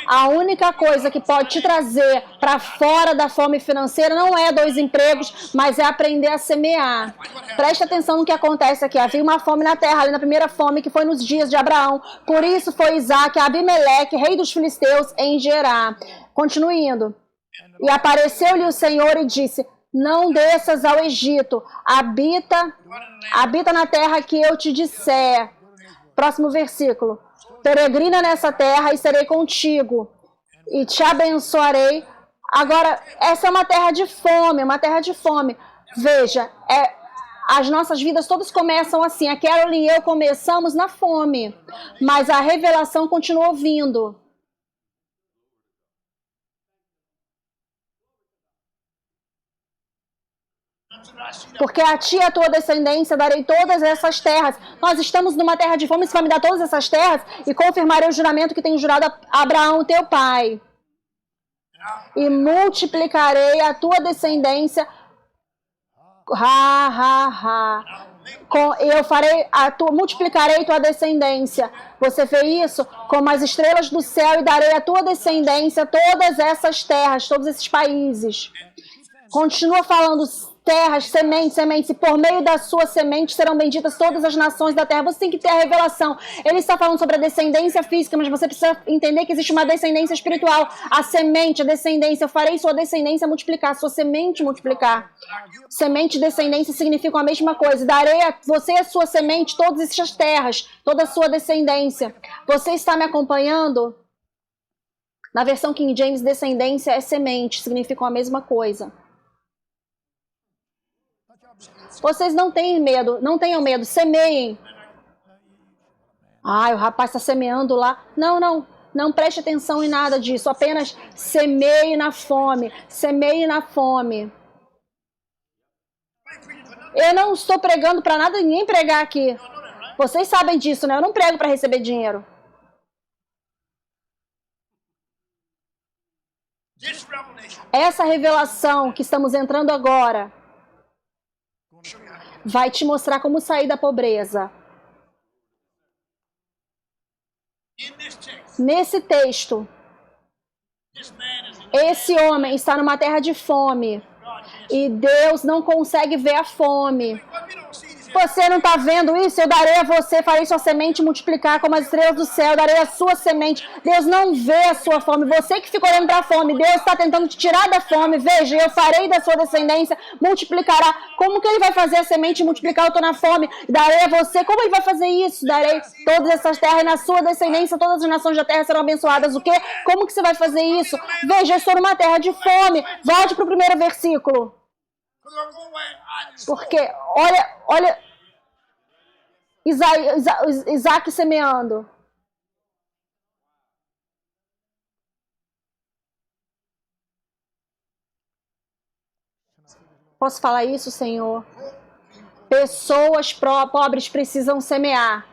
A única coisa que pode te trazer para fora da fome financeira não é 2 empregos, mas é aprender a semear. Preste atenção no que acontece aqui. Havia uma fome na terra, ali na primeira fome, que foi nos dias de Abraão. Por isso foi Isaac, Abimeleque, rei dos filisteus, em Gerar. Continue indo. E apareceu-lhe o Senhor e disse: não desças ao Egito, habita na terra que eu te disser. Próximo versículo. Peregrina nessa terra e serei contigo, e te abençoarei. Agora, essa é uma terra de fome, uma terra de fome. Veja, As nossas vidas todas começam assim. A Carol e eu começamos na fome, mas a revelação continuou vindo. Porque a ti e a tua descendência darei todas essas terras. Nós estamos numa terra de fome, você vai me dar todas essas terras e confirmarei o juramento que tenho jurado a Abraão, teu pai. E multiplicarei a tua descendência. Eu farei multiplicarei tua descendência. Você vê isso? Como as estrelas do céu, e darei à tua descendência todas essas terras, todos esses países. Continua falando terras, sementes, e por meio da sua semente serão benditas todas as nações da terra. Você tem que ter a revelação. Ele está falando sobre a descendência física, mas você precisa entender que existe uma descendência espiritual. A semente, a descendência, eu farei sua descendência multiplicar, sua semente multiplicar. Semente e descendência significam a mesma coisa. Darei a você e a sua semente todas essas terras, toda a sua descendência. Você está me acompanhando? Na versão King James, descendência é semente, significam a mesma coisa. Vocês não tenham medo, semeiem. O rapaz está semeando lá. Não preste atenção em nada disso, apenas semeie na fome, Eu não estou pregando para nada, ninguém pregar aqui. Vocês sabem disso, né? Eu não prego para receber dinheiro. Essa revelação que estamos entrando agora vai te mostrar como sair da pobreza. Nesse texto, esse homem está numa terra de fome e Deus não consegue ver a fome. Você não está vendo isso? Eu darei a você, farei sua semente multiplicar como as estrelas do céu, darei a sua semente. Deus não vê a sua fome. Você que fica olhando para a fome, Deus está tentando te tirar da fome. Veja, eu farei da sua descendência, multiplicará. Como que ele vai fazer a semente multiplicar? Eu estou na fome. Darei a você. Como ele vai fazer isso? Darei todas essas terras e na sua descendência todas as nações da terra serão abençoadas. O quê? Como que você vai fazer isso? Veja, eu estou numa terra de fome. Volte para o primeiro versículo. Porque, olha Isaac semeando. Posso falar isso, Senhor? Pessoas pobres precisam semear.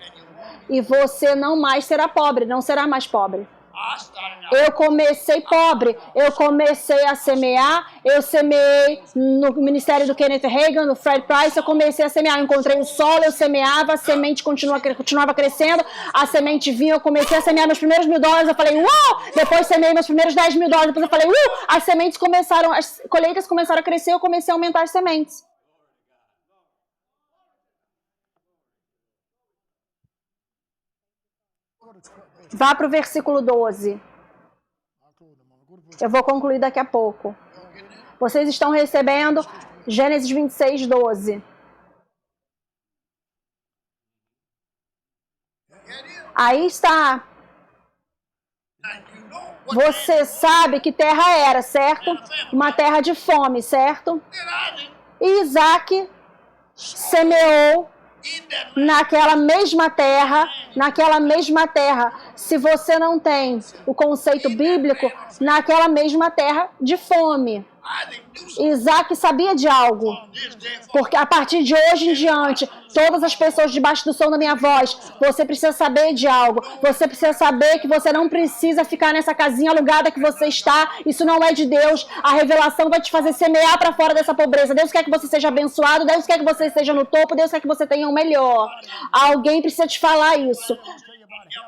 E você não mais será pobre, não será mais pobre. Eu comecei pobre, eu comecei a semear, eu semeei no ministério do Kenneth Hagin, do Fred Price, eu comecei a semear, eu encontrei o solo, eu semeava, a semente continuava crescendo, a semente vinha, eu comecei a semear meus primeiros $1.000, eu falei, uau! Depois semeei meus primeiros $10.000, depois eu falei, as sementes começaram, as colheitas começaram a crescer, eu comecei a aumentar as sementes. Vá para o versículo 12. Eu vou concluir daqui a pouco. Vocês estão recebendo Gênesis 26, 12. Aí está. Você sabe que terra era, certo? Uma terra de fome, certo? E Isaac semeou naquela mesma terra, se você não tem o conceito bíblico, naquela mesma terra de fome. Isaac sabia de algo, porque a partir de hoje em diante, todas as pessoas debaixo do som da minha voz, você precisa saber de algo, você precisa saber que você não precisa ficar nessa casinha alugada que você está, isso não é de Deus, a revelação vai te fazer semear para fora dessa pobreza. Deus quer que você seja abençoado, Deus quer que você esteja no topo, Deus quer que você tenha o melhor. Alguém precisa te falar isso.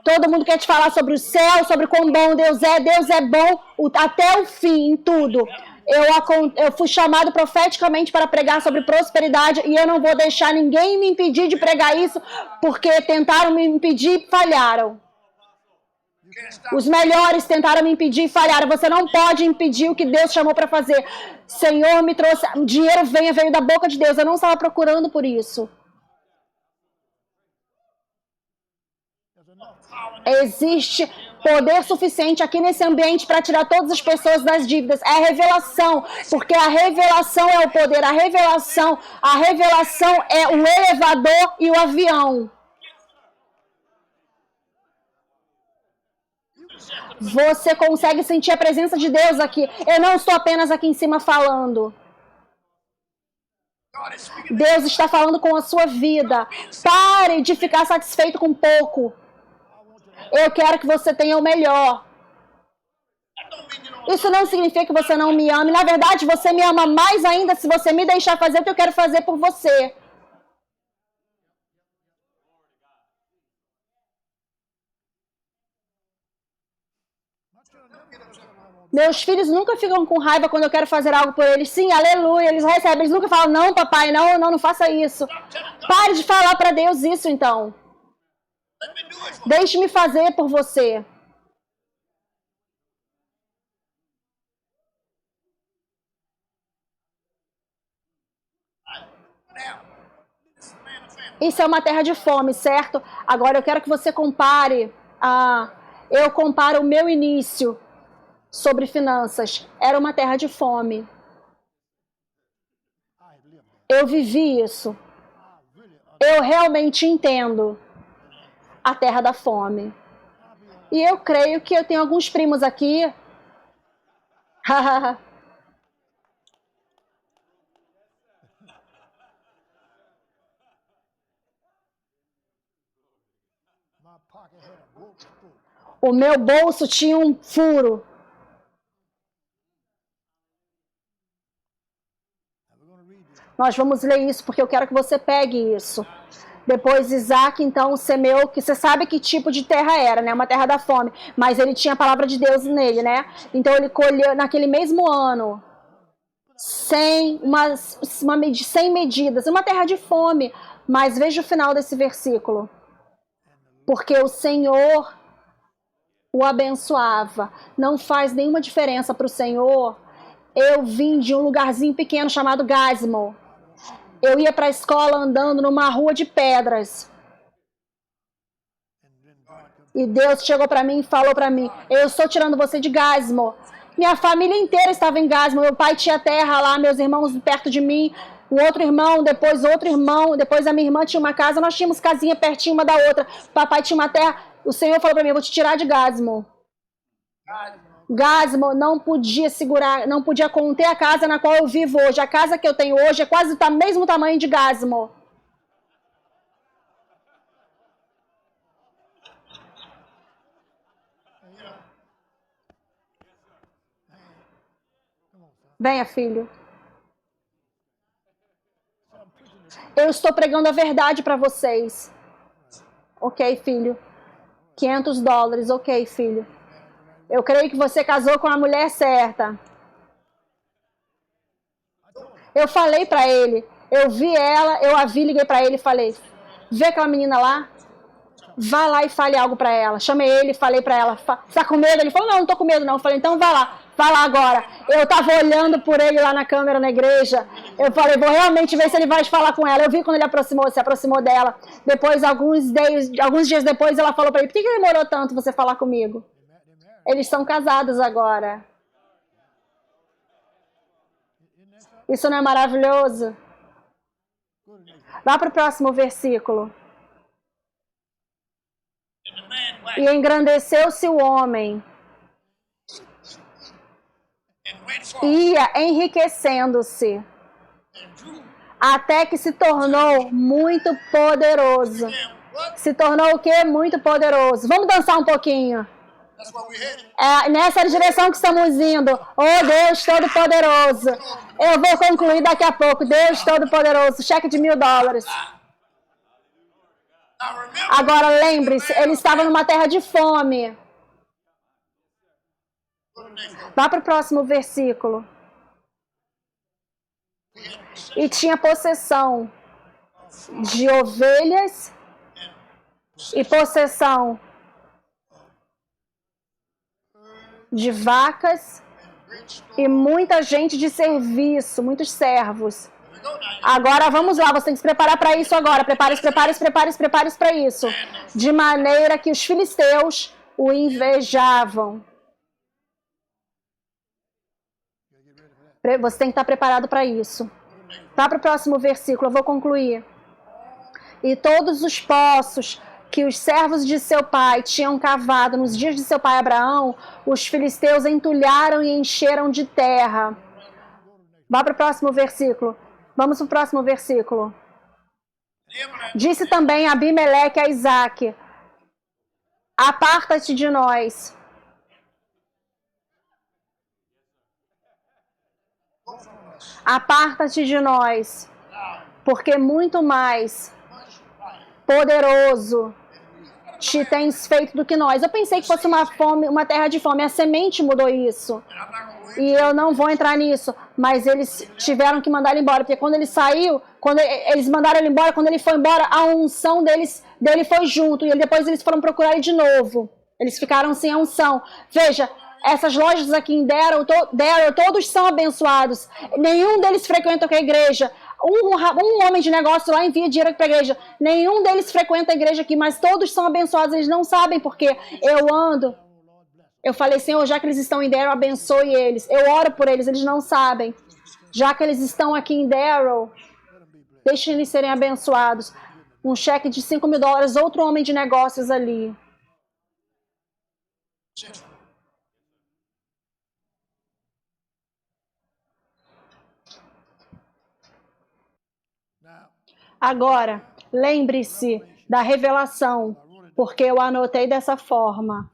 Todo mundo quer te falar sobre o céu, sobre quão bom Deus é bom até o fim, em tudo. Eu fui chamado profeticamente para pregar sobre prosperidade e eu não vou deixar ninguém me impedir de pregar isso, porque tentaram me impedir e falharam. Os melhores tentaram me impedir e falharam. Você não pode impedir o que Deus chamou para fazer. Senhor me trouxe, o dinheiro veio da boca de Deus, eu não estava procurando por isso. Existe poder suficiente aqui nesse ambiente para tirar todas as pessoas das dívidas. É a revelação, porque a revelação é o poder, a revelação é o elevador e o avião. Você consegue sentir a presença de Deus aqui. Eu não estou apenas aqui em cima falando. Deus está falando com a sua vida. Pare de ficar satisfeito com pouco. Eu quero que você tenha o melhor. Isso não significa que você não me ame. Na verdade, você me ama mais ainda se você me deixar fazer o que eu quero fazer por você. Meus filhos nunca ficam com raiva quando eu quero fazer algo por eles. Sim, aleluia, eles recebem. Eles nunca falam, não, papai, não faça isso. Pare de falar para Deus isso, então. Deixe-me fazer por você. Isso é uma terra de fome, certo? Agora eu quero que você compare. Eu comparo o meu início sobre finanças. Era uma terra de fome. Eu vivi isso. Eu realmente entendo a terra da fome. E eu creio que eu tenho alguns primos aqui. O meu bolso tinha um furo. Nós vamos ler isso porque eu quero que você pegue isso. Depois Isaac, então, semeou, que você sabe que tipo de terra era, né? Uma terra da fome. Mas ele tinha a palavra de Deus nele, né? Então ele colheu naquele mesmo ano, sem medidas, uma terra de fome. Mas veja o final desse versículo. Porque o Senhor o abençoava. Não faz nenhuma diferença para o Senhor. Eu vim de um lugarzinho pequeno chamado Gásimo. Eu ia para a escola andando numa rua de pedras. E Deus chegou para mim e falou para mim, eu estou tirando você de Gásimo. Minha família inteira estava em Gásimo. Meu pai tinha terra lá, meus irmãos perto de mim. O outro irmão, depois outro irmão. Depois a minha irmã tinha uma casa. Nós tínhamos casinha pertinho uma da outra. O papai tinha uma terra. O Senhor falou para mim, eu vou te tirar de Gásimo. Gásimo não podia segurar, não podia conter a casa na qual eu vivo hoje. A casa que eu tenho hoje é quase do mesmo tamanho de Gásimo. Venha, filho. Eu estou pregando a verdade para vocês. Ok, filho. $500. Ok, filho. Eu creio que você casou com a mulher certa. Eu falei pra ele. Eu vi ela, eu a vi, liguei pra ele e falei, vê aquela menina lá? Vá lá e fale algo pra ela. Chamei ele e falei pra ela, você tá com medo? Ele falou, não tô com medo não. Eu falei, então vá lá agora. Eu tava olhando por ele lá na câmera na igreja. Eu falei, vou realmente ver se ele vai falar com ela. Eu vi quando ele se aproximou dela. Depois, alguns dias depois, ela falou pra ele, por que demorou tanto você falar comigo? Eles são casados agora. Isso não é maravilhoso? Vá para o próximo versículo. E engrandeceu-se o homem. Ia enriquecendo-se. Até que se tornou muito poderoso. Se tornou o quê? Muito poderoso. Vamos dançar um pouquinho. É nessa direção que estamos indo. Oh, Deus Todo-Poderoso. Eu vou concluir daqui a pouco. Deus Todo-Poderoso. Cheque de $1000. Agora lembre-se, ele estava numa terra de fome. Vá para o próximo versículo. E tinha possessão de ovelhas e possessão de vacas e muita gente de serviço, muitos servos. Agora vamos lá, você tem que se preparar para isso agora. Prepare-se para isso. De maneira que os filisteus o invejavam. Você tem que estar preparado para isso. Vá para o próximo versículo, eu vou concluir. E todos os poços que os servos de seu pai tinham cavado nos dias de seu pai Abraão, os filisteus entulharam e encheram de terra. Vá para o próximo versículo. Vamos para o próximo versículo. Disse também Abimeleque a Isaque: aparta-te de nós. Aparta-te de nós, porque muito mais poderoso te tens feito do que nós. Eu pensei que fosse uma terra de fome. A semente mudou isso. E eu não vou entrar nisso. Mas eles tiveram que mandar ele embora. Porque quando ele saiu, quando eles mandaram ele embora, quando ele foi embora, a unção dele foi junto. E depois eles foram procurar ele de novo. Eles ficaram sem a unção. Veja, essas lojas aqui em Darrow, todos são abençoados. Nenhum deles frequenta a igreja. Um homem de negócio lá envia dinheiro para a igreja. Nenhum deles frequenta a igreja aqui, mas todos são abençoados. Eles não sabem porque eu ando. Eu falei, Senhor, já que eles estão em Darrow, abençoe eles. Eu oro por eles, eles não sabem. Já que eles estão aqui em Darrow, deixe eles serem abençoados. Um cheque de $5.000, outro homem de negócios ali. Agora, lembre-se da revelação, porque eu anotei dessa forma.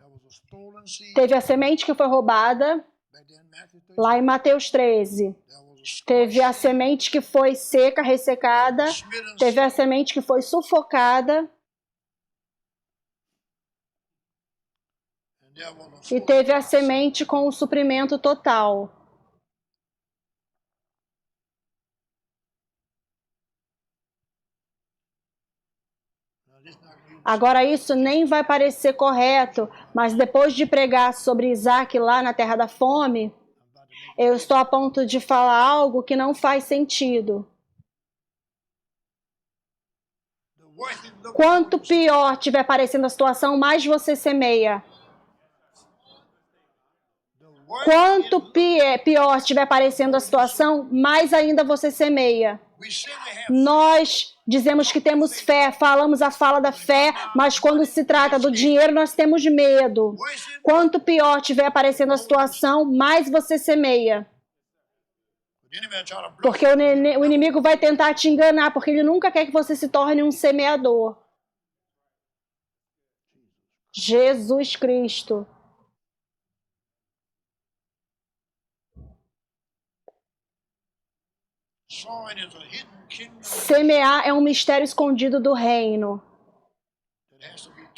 Teve a semente que foi roubada, lá em Mateus 13. Teve a semente que foi seca, ressecada. Teve a semente que foi sufocada. E teve a semente com o suprimento total. Agora isso nem vai parecer correto, mas depois de pregar sobre Isaac lá na terra da fome, eu estou a ponto de falar algo que não faz sentido. Quanto pior tiver parecendo a situação, mais você semeia. Quanto pior estiver parecendo a situação, mais ainda você semeia. Nós dizemos que temos fé, falamos a fala da fé, mas quando se trata do dinheiro, nós temos medo. Quanto pior estiver parecendo a situação, mais você semeia. Porque o inimigo vai tentar te enganar, porque ele nunca quer que você se torne um semeador. Jesus Cristo. Semear é um mistério escondido do reino,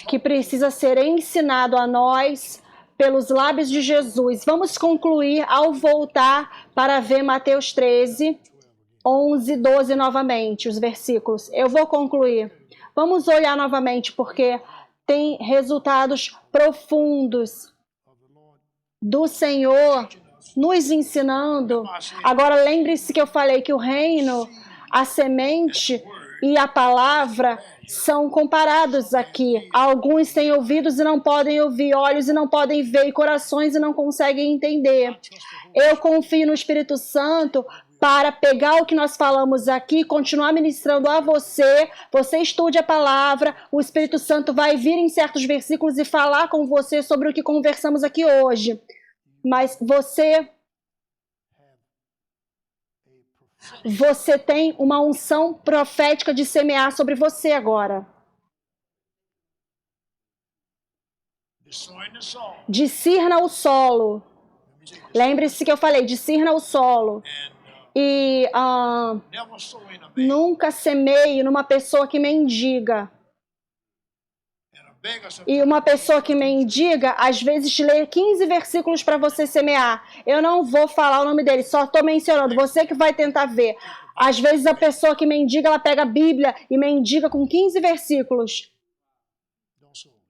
que precisa ser ensinado a nós pelos lábios de Jesus. Vamos concluir ao voltar para ver Mateus 13, 11, 12 novamente, os versículos. Eu vou concluir. Vamos olhar novamente, porque tem resultados profundos do Senhor nos ensinando. Agora lembre-se que eu falei que o reino, a semente e a palavra são comparados aqui. Alguns têm ouvidos e não podem ouvir, olhos e não podem ver, e corações e não conseguem entender. Eu confio no Espírito Santo para pegar o que nós falamos aqui, continuar ministrando a você. Você estude a palavra, o Espírito Santo vai vir em certos versículos e falar com você sobre o que conversamos aqui hoje. Mas você tem uma unção profética de semear sobre você agora. Discirna o solo. Lembre-se que eu falei, discirna o solo. E nunca semeie numa pessoa que mendiga. E uma pessoa que mendiga, às vezes, lê 15 versículos para você semear. Eu não vou falar o nome dele, só estou mencionando. Você que vai tentar ver. Às vezes, a pessoa que mendiga, ela pega a Bíblia e mendiga com 15 versículos.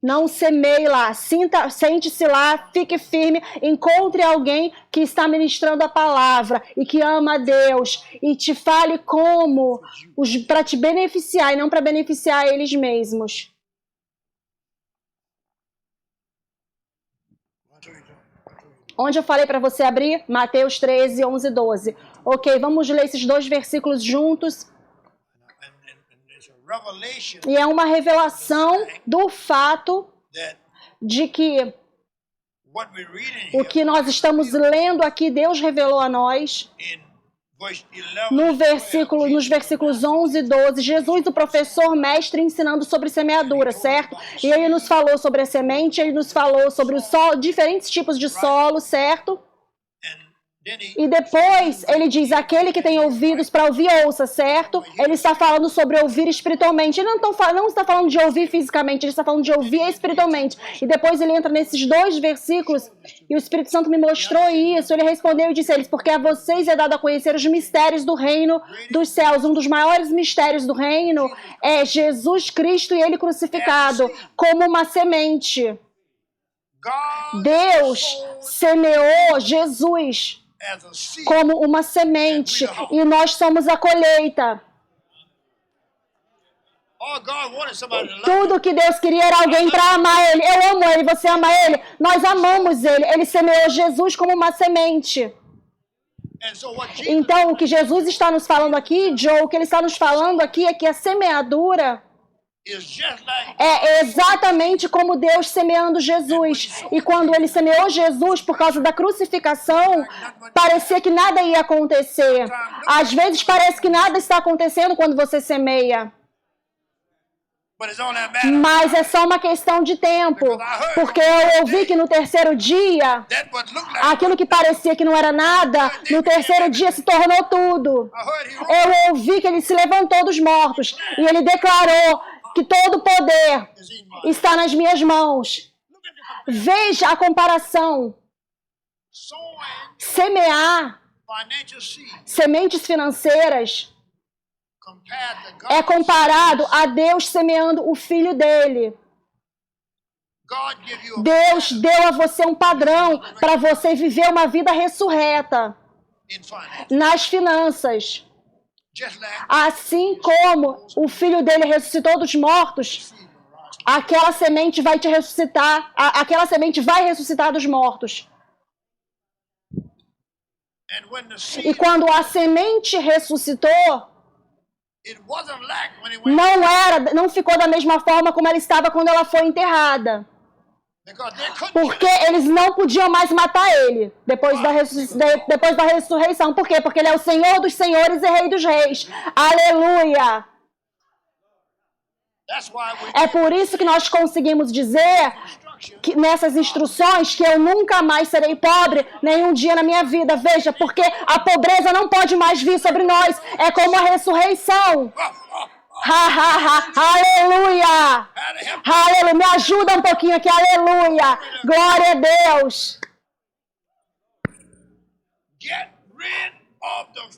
Não semeie lá. Sente-se lá, fique firme. Encontre alguém que está ministrando a palavra e que ama a Deus. E te fale como, para te beneficiar e não para beneficiar eles mesmos. Onde eu falei para você abrir? Mateus 13, 11 e 12. Ok, vamos ler esses dois versículos juntos. E é uma revelação do fato de que o que nós estamos lendo aqui, Deus revelou a nós. Nos versículos 11 e 12, Jesus, o professor mestre, ensinando sobre semeadura, certo? E ele nos falou sobre a semente, ele nos falou sobre o solo, diferentes tipos de solo, certo? E depois ele diz, aquele que tem ouvidos para ouvir, ouça, certo? Ele está falando sobre ouvir espiritualmente. Ele não está falando de ouvir fisicamente, ele está falando de ouvir espiritualmente. E depois ele entra nesses dois versículos e o Espírito Santo me mostrou isso. Ele respondeu e disse a eles, porque a vocês é dado a conhecer os mistérios do reino dos céus. Um dos maiores mistérios do reino é Jesus Cristo e ele crucificado como uma semente. Deus semeou Jesus como uma semente e nós somos a colheita. Tudo que Deus queria era alguém para amar Ele. Eu amo Ele, você ama Ele? Nós amamos Ele. Ele semeou Jesus como uma semente. Então, o que Jesus está nos falando aqui, Joe, o que Ele está nos falando aqui é que a semeadura é exatamente como Deus semeando Jesus. E quando Ele semeou Jesus por causa da crucificação, parecia que nada ia acontecer. Às vezes parece que nada está acontecendo quando você semeia. Mas é só uma questão de tempo. Porque eu ouvi que no terceiro dia, aquilo que parecia que não era nada, no terceiro dia se tornou tudo. Eu ouvi que Ele se levantou dos mortos. E Ele declarou que todo o poder está nas minhas mãos. Veja a comparação. Semear sementes financeiras é comparado a Deus semeando o Filho dele. Deus deu a você um padrão para você viver uma vida ressurreta nas finanças. Assim como o Filho dele ressuscitou dos mortos, aquela semente vai te ressuscitar, aquela semente vai ressuscitar dos mortos. E quando a semente ressuscitou, não ficou da mesma forma como ela estava quando ela foi enterrada. Porque eles não podiam mais matar ele depois da ressurreição. Por quê? Porque ele é o Senhor dos senhores e Rei dos reis. Aleluia! É por isso que nós conseguimos dizer que nessas instruções que eu nunca mais serei pobre nenhum dia na minha vida. Veja, porque a pobreza não pode mais vir sobre nós. É como a ressurreição. Aleluia! Aleluia! Me ajuda um pouquinho aqui, aleluia! Glória a Deus!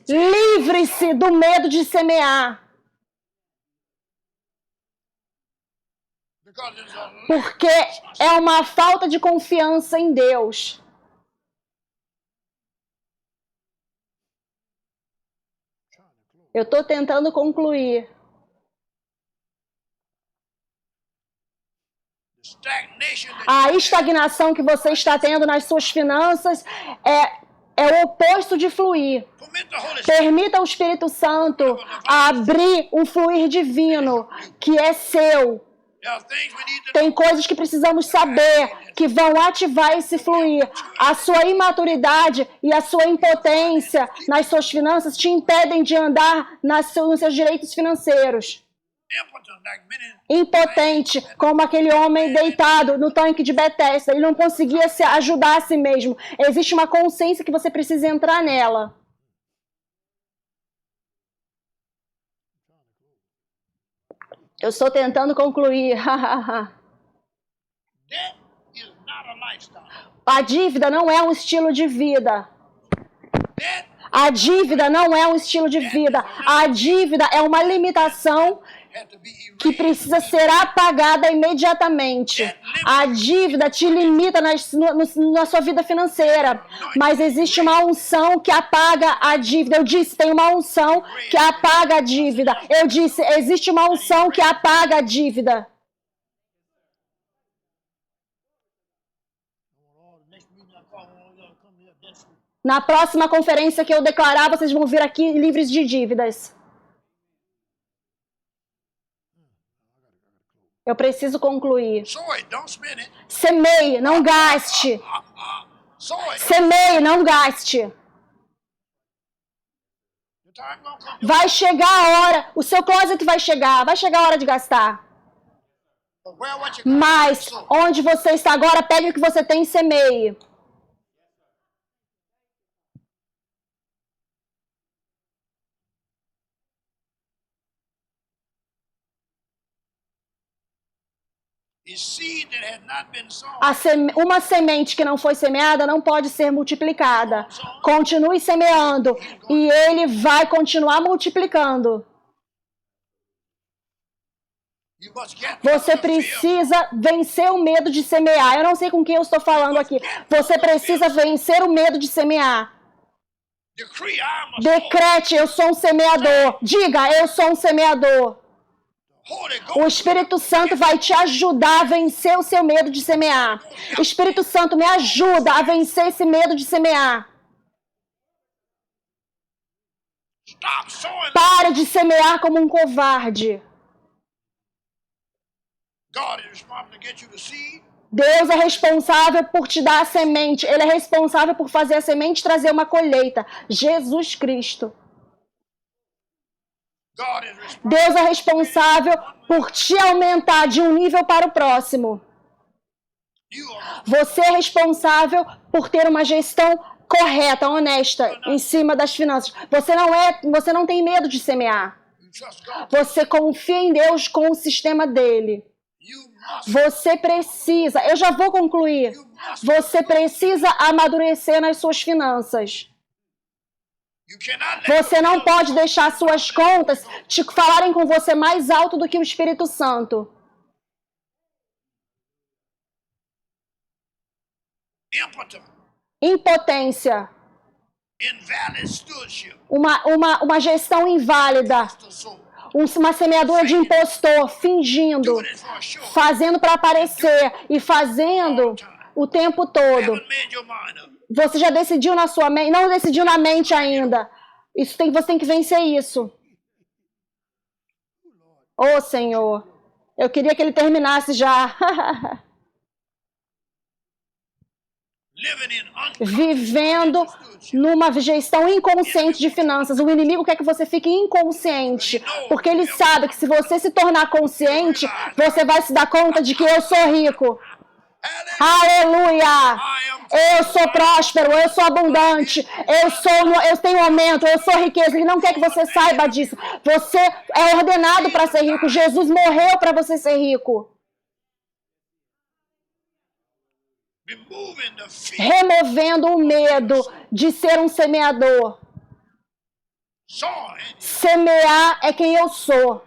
Livre-se do medo de semear. Porque é uma falta de confiança em Deus. Eu estou tentando concluir. A estagnação que você está tendo nas suas finanças é o oposto de fluir. Permita ao Espírito Santo abrir um fluir divino que é seu. Tem coisas que precisamos saber que vão ativar esse fluir. A sua imaturidade e a sua impotência nas suas finanças te impedem de andar nos seus direitos financeiros. Impotente, como aquele homem deitado no tanque de Betesda. Ele não conseguia se ajudar a si mesmo. Existe uma consciência que você precisa entrar nela. Eu estou tentando concluir. A dívida não é um estilo de vida. A dívida não é um estilo de vida. A dívida é uma limitação que precisa ser apagada imediatamente. A dívida te limita na sua vida financeira, mas existe uma unção que apaga a dívida. Eu disse, tem uma unção que apaga a dívida. Eu disse, existe uma unção que apaga a dívida. Na próxima conferência que eu declarar, vocês vão vir aqui livres de dívidas. Eu preciso concluir. Semeie, não gaste. Semeie, não gaste. Vai chegar a hora, o seu closet vai chegar a hora de gastar. Mas onde você está agora, pegue o que você tem e semeie. Uma semente que não foi semeada não pode ser multiplicada. Continue semeando e ele vai continuar multiplicando. Você precisa vencer o medo de semear. Eu não sei com quem eu estou falando aqui. Você precisa vencer o medo de semear. Decrete, eu sou um semeador. Diga, eu sou um semeador. O Espírito Santo vai te ajudar a vencer o seu medo de semear. Espírito Santo, me ajuda a vencer esse medo de semear. Pare de semear como um covarde. Deus é responsável por te dar a semente. Ele é responsável por fazer a semente trazer uma colheita. Jesus Cristo. Deus é responsável por te aumentar de um nível para o próximo. Você é responsável por ter uma gestão correta, honesta, em cima das finanças. Você não tem medo de semear. Você confia em Deus com o sistema dele. Você precisa, eu já vou concluir. Você precisa amadurecer nas suas finanças. Você não pode deixar suas contas te falarem com você mais alto do que o Espírito Santo. Impotência. Uma gestão inválida. Uma semeadura de impostor, fingindo, fazendo para aparecer e fazendo o tempo todo. Você já decidiu na sua mente, não decidiu na mente ainda. Você tem que vencer isso. Oh, Senhor, eu queria que ele terminasse já. Vivendo numa gestão inconsciente de finanças. O inimigo quer que você fique inconsciente, porque ele sabe que se você se tornar consciente, você vai se dar conta de que eu sou rico. Aleluia! Eu sou próspero, eu sou abundante, eu tenho aumento, eu sou riqueza. Ele não quer que você saiba disso. Você é ordenado para ser rico. Jesus morreu para você ser rico. Removendo o medo de ser um semeador. Semear é quem eu sou.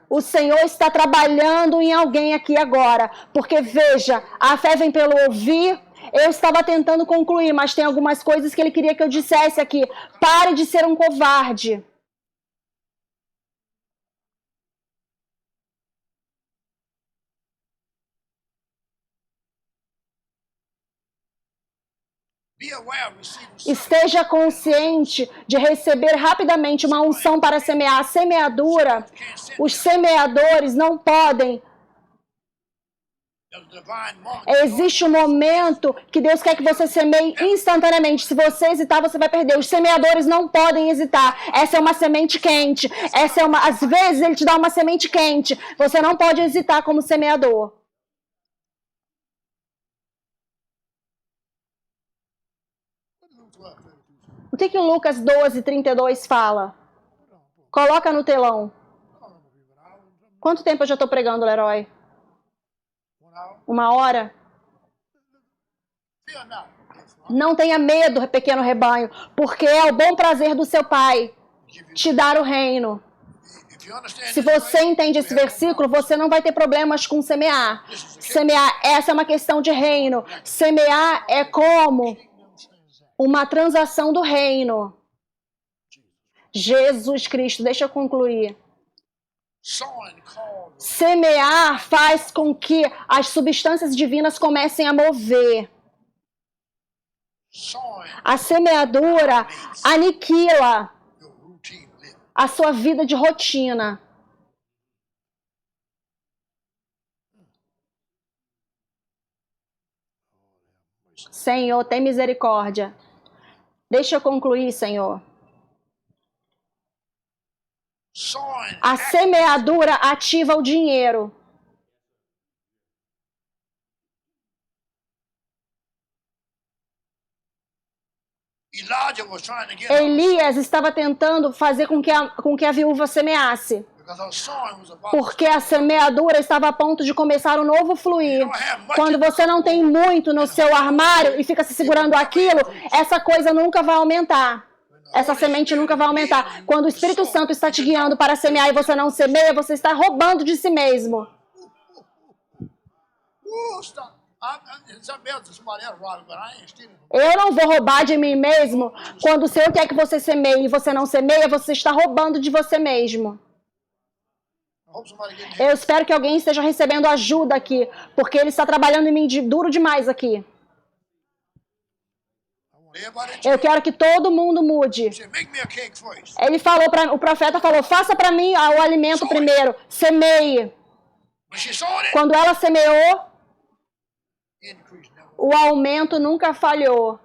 O Senhor está trabalhando em alguém aqui agora. Porque veja, a fé vem pelo ouvir. Eu estava tentando concluir, mas tem algumas coisas que ele queria que eu dissesse aqui. Pare de ser um covarde. Esteja consciente de receber rapidamente uma unção para semear. A semeadura, os semeadores não podem. Existe um momento que Deus quer que você semeie instantaneamente. Se você hesitar, você vai perder. Os semeadores não podem hesitar. Essa é uma semente quente. Às vezes ele te dá uma semente quente. Você não pode hesitar como semeador. O que Lucas 12:32 fala? Coloca no telão. Quanto tempo eu já estou pregando, Leroy? 1 hora? Não tenha medo, pequeno rebanho, porque é o bom prazer do seu Pai te dar o reino. Se você entende esse versículo, você não vai ter problemas com semear. Semear, essa é uma questão de reino. Semear é como uma transação do reino. Jesus Cristo, deixa eu concluir. Semear faz com que as substâncias divinas comecem a mover. A semeadura aniquila a sua vida de rotina. Senhor, tem misericórdia. Deixa eu concluir, Senhor. A semeadura ativa o dinheiro. Elias estava tentando fazer com que a viúva semeasse, porque a semeadura estava a ponto de começar um novo fluir. Quando você não tem muito no seu armário e fica se segurando aquilo, essa coisa nunca vai aumentar. Essa semente nunca vai aumentar. Quando o Espírito Santo está te guiando para semear e você não semeia, você está roubando de si mesmo. Eu não vou roubar de mim mesmo. Quando o Senhor quer que você semeie e você não semeia, você está roubando de você mesmo. Eu espero que alguém esteja recebendo ajuda aqui, porque ele está trabalhando em mim duro demais aqui. Eu quero que todo mundo mude. Ele falou o profeta falou: faça para mim o alimento primeiro, semeie. Quando ela semeou, o aumento nunca falhou.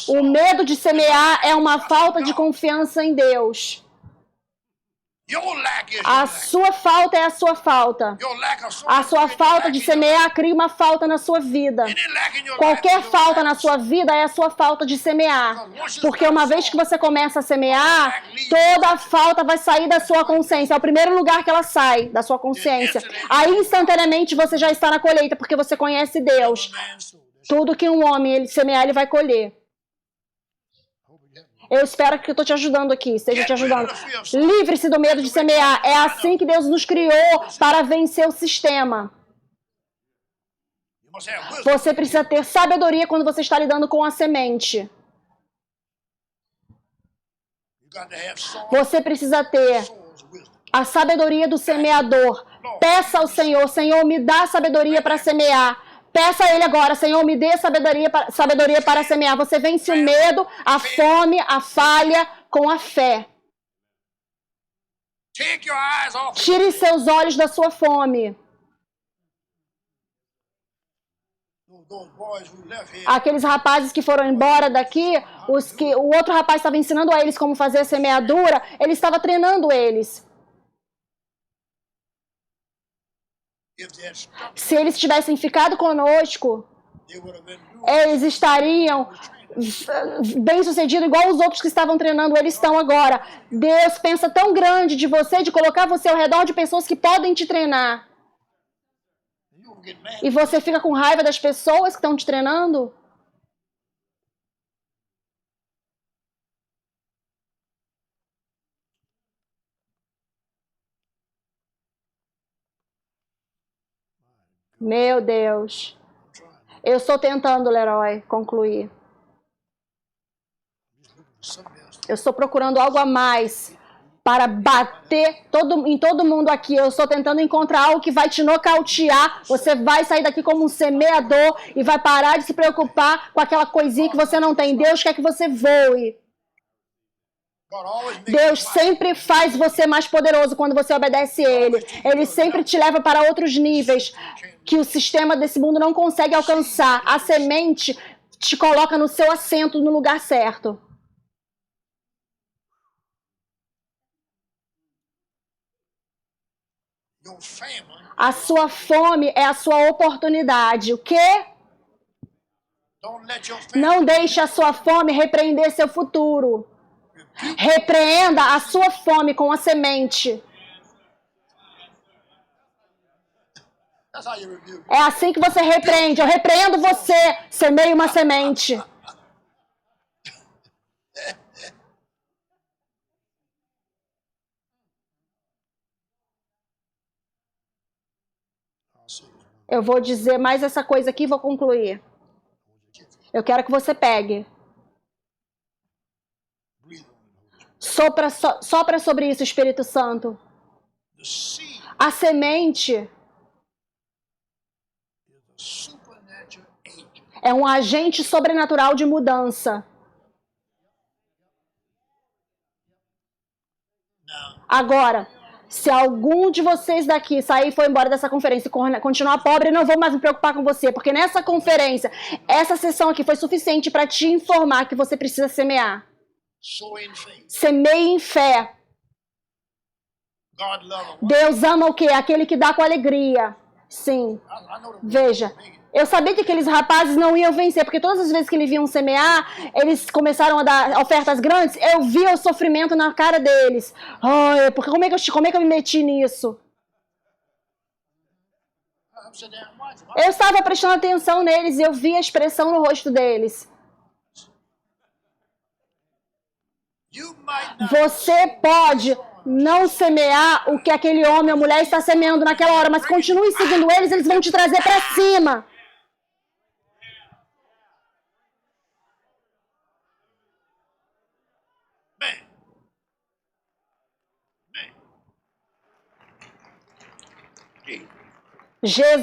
O medo de semear é uma falta de confiança em Deus. A sua falta é a sua falta. A sua falta de semear cria uma falta na sua vida. Qualquer falta na sua vida é a sua falta de semear. Porque uma vez que você começa a semear, toda a falta vai sair da sua consciência. É o primeiro lugar que ela sai, da sua consciência. Aí instantaneamente você já está na colheita, porque você conhece Deus. Tudo que um homem ele semear, ele vai colher. Eu espero que eu estou te ajudando aqui, esteja te ajudando. Livre-se do medo de semear. É assim que Deus nos criou para vencer o sistema. Você precisa ter sabedoria quando você está lidando com a semente. Você precisa ter a sabedoria do semeador. Peça ao Senhor: Senhor, me dá sabedoria para semear. Peça a Ele agora: Senhor, me dê sabedoria para semear. Você vence o medo, a fome, a falha com a fé. Tire seus olhos da sua fome. Aqueles rapazes que foram embora daqui, o outro rapaz estava ensinando a eles como fazer a semeadura, ele estava treinando eles. Se eles tivessem ficado conosco, eles estariam bem-sucedidos igual os outros que estavam treinando, eles estão agora. Deus pensa tão grande de você, de colocar você ao redor de pessoas que podem te treinar. E você fica com raiva das pessoas que estão te treinando? Meu Deus. Eu estou tentando, Leroy, concluir. Eu estou procurando algo a mais para bater em todo mundo aqui. Eu estou tentando encontrar algo que vai te nocautear. Você vai sair daqui como um semeador e vai parar de se preocupar com aquela coisinha que você não tem. Deus quer que você voe. Deus sempre faz você mais poderoso quando você obedece a Ele. Ele sempre te leva para outros níveis que o sistema desse mundo não consegue alcançar. A semente te coloca no seu assento, no lugar certo. A sua fome é a sua oportunidade. O quê? Não deixe a sua fome repreender seu futuro. Repreenda a sua fome com a semente. É assim que você repreende. Eu repreendo você. Semeie uma semente. Eu vou dizer mais essa coisa aqui e vou concluir. Eu quero que você pegue. Sopra sobre isso, Espírito Santo. The seed A semente is a supernatural agent. é um agente sobrenatural de mudança. Now, Agora, se algum de vocês daqui sair e for embora dessa conferência e continuar pobre, eu não vou mais me preocupar com você, porque nessa conferência, essa sessão aqui foi suficiente para te informar que você precisa semear. sow in faith. Semeie em fé. God loves a Deus ama o quê? Aquele que dá com alegria. Sim. I know the Veja, eu sabia que aqueles rapazes não iam vencer, porque todas as vezes que eles vinham semear, eles começaram a dar ofertas grandes, eu via o sofrimento na cara deles. Ai, porque como é que eu me meti nisso? I'm sitting there and watching. Eu estava prestando atenção neles e eu via a expressão no rosto deles. You might not Você pode não semear o que aquele homem ou mulher está semeando naquela hora, mas continue seguindo eles, eles vão te trazer para cima. man. Man. Gee. Jesus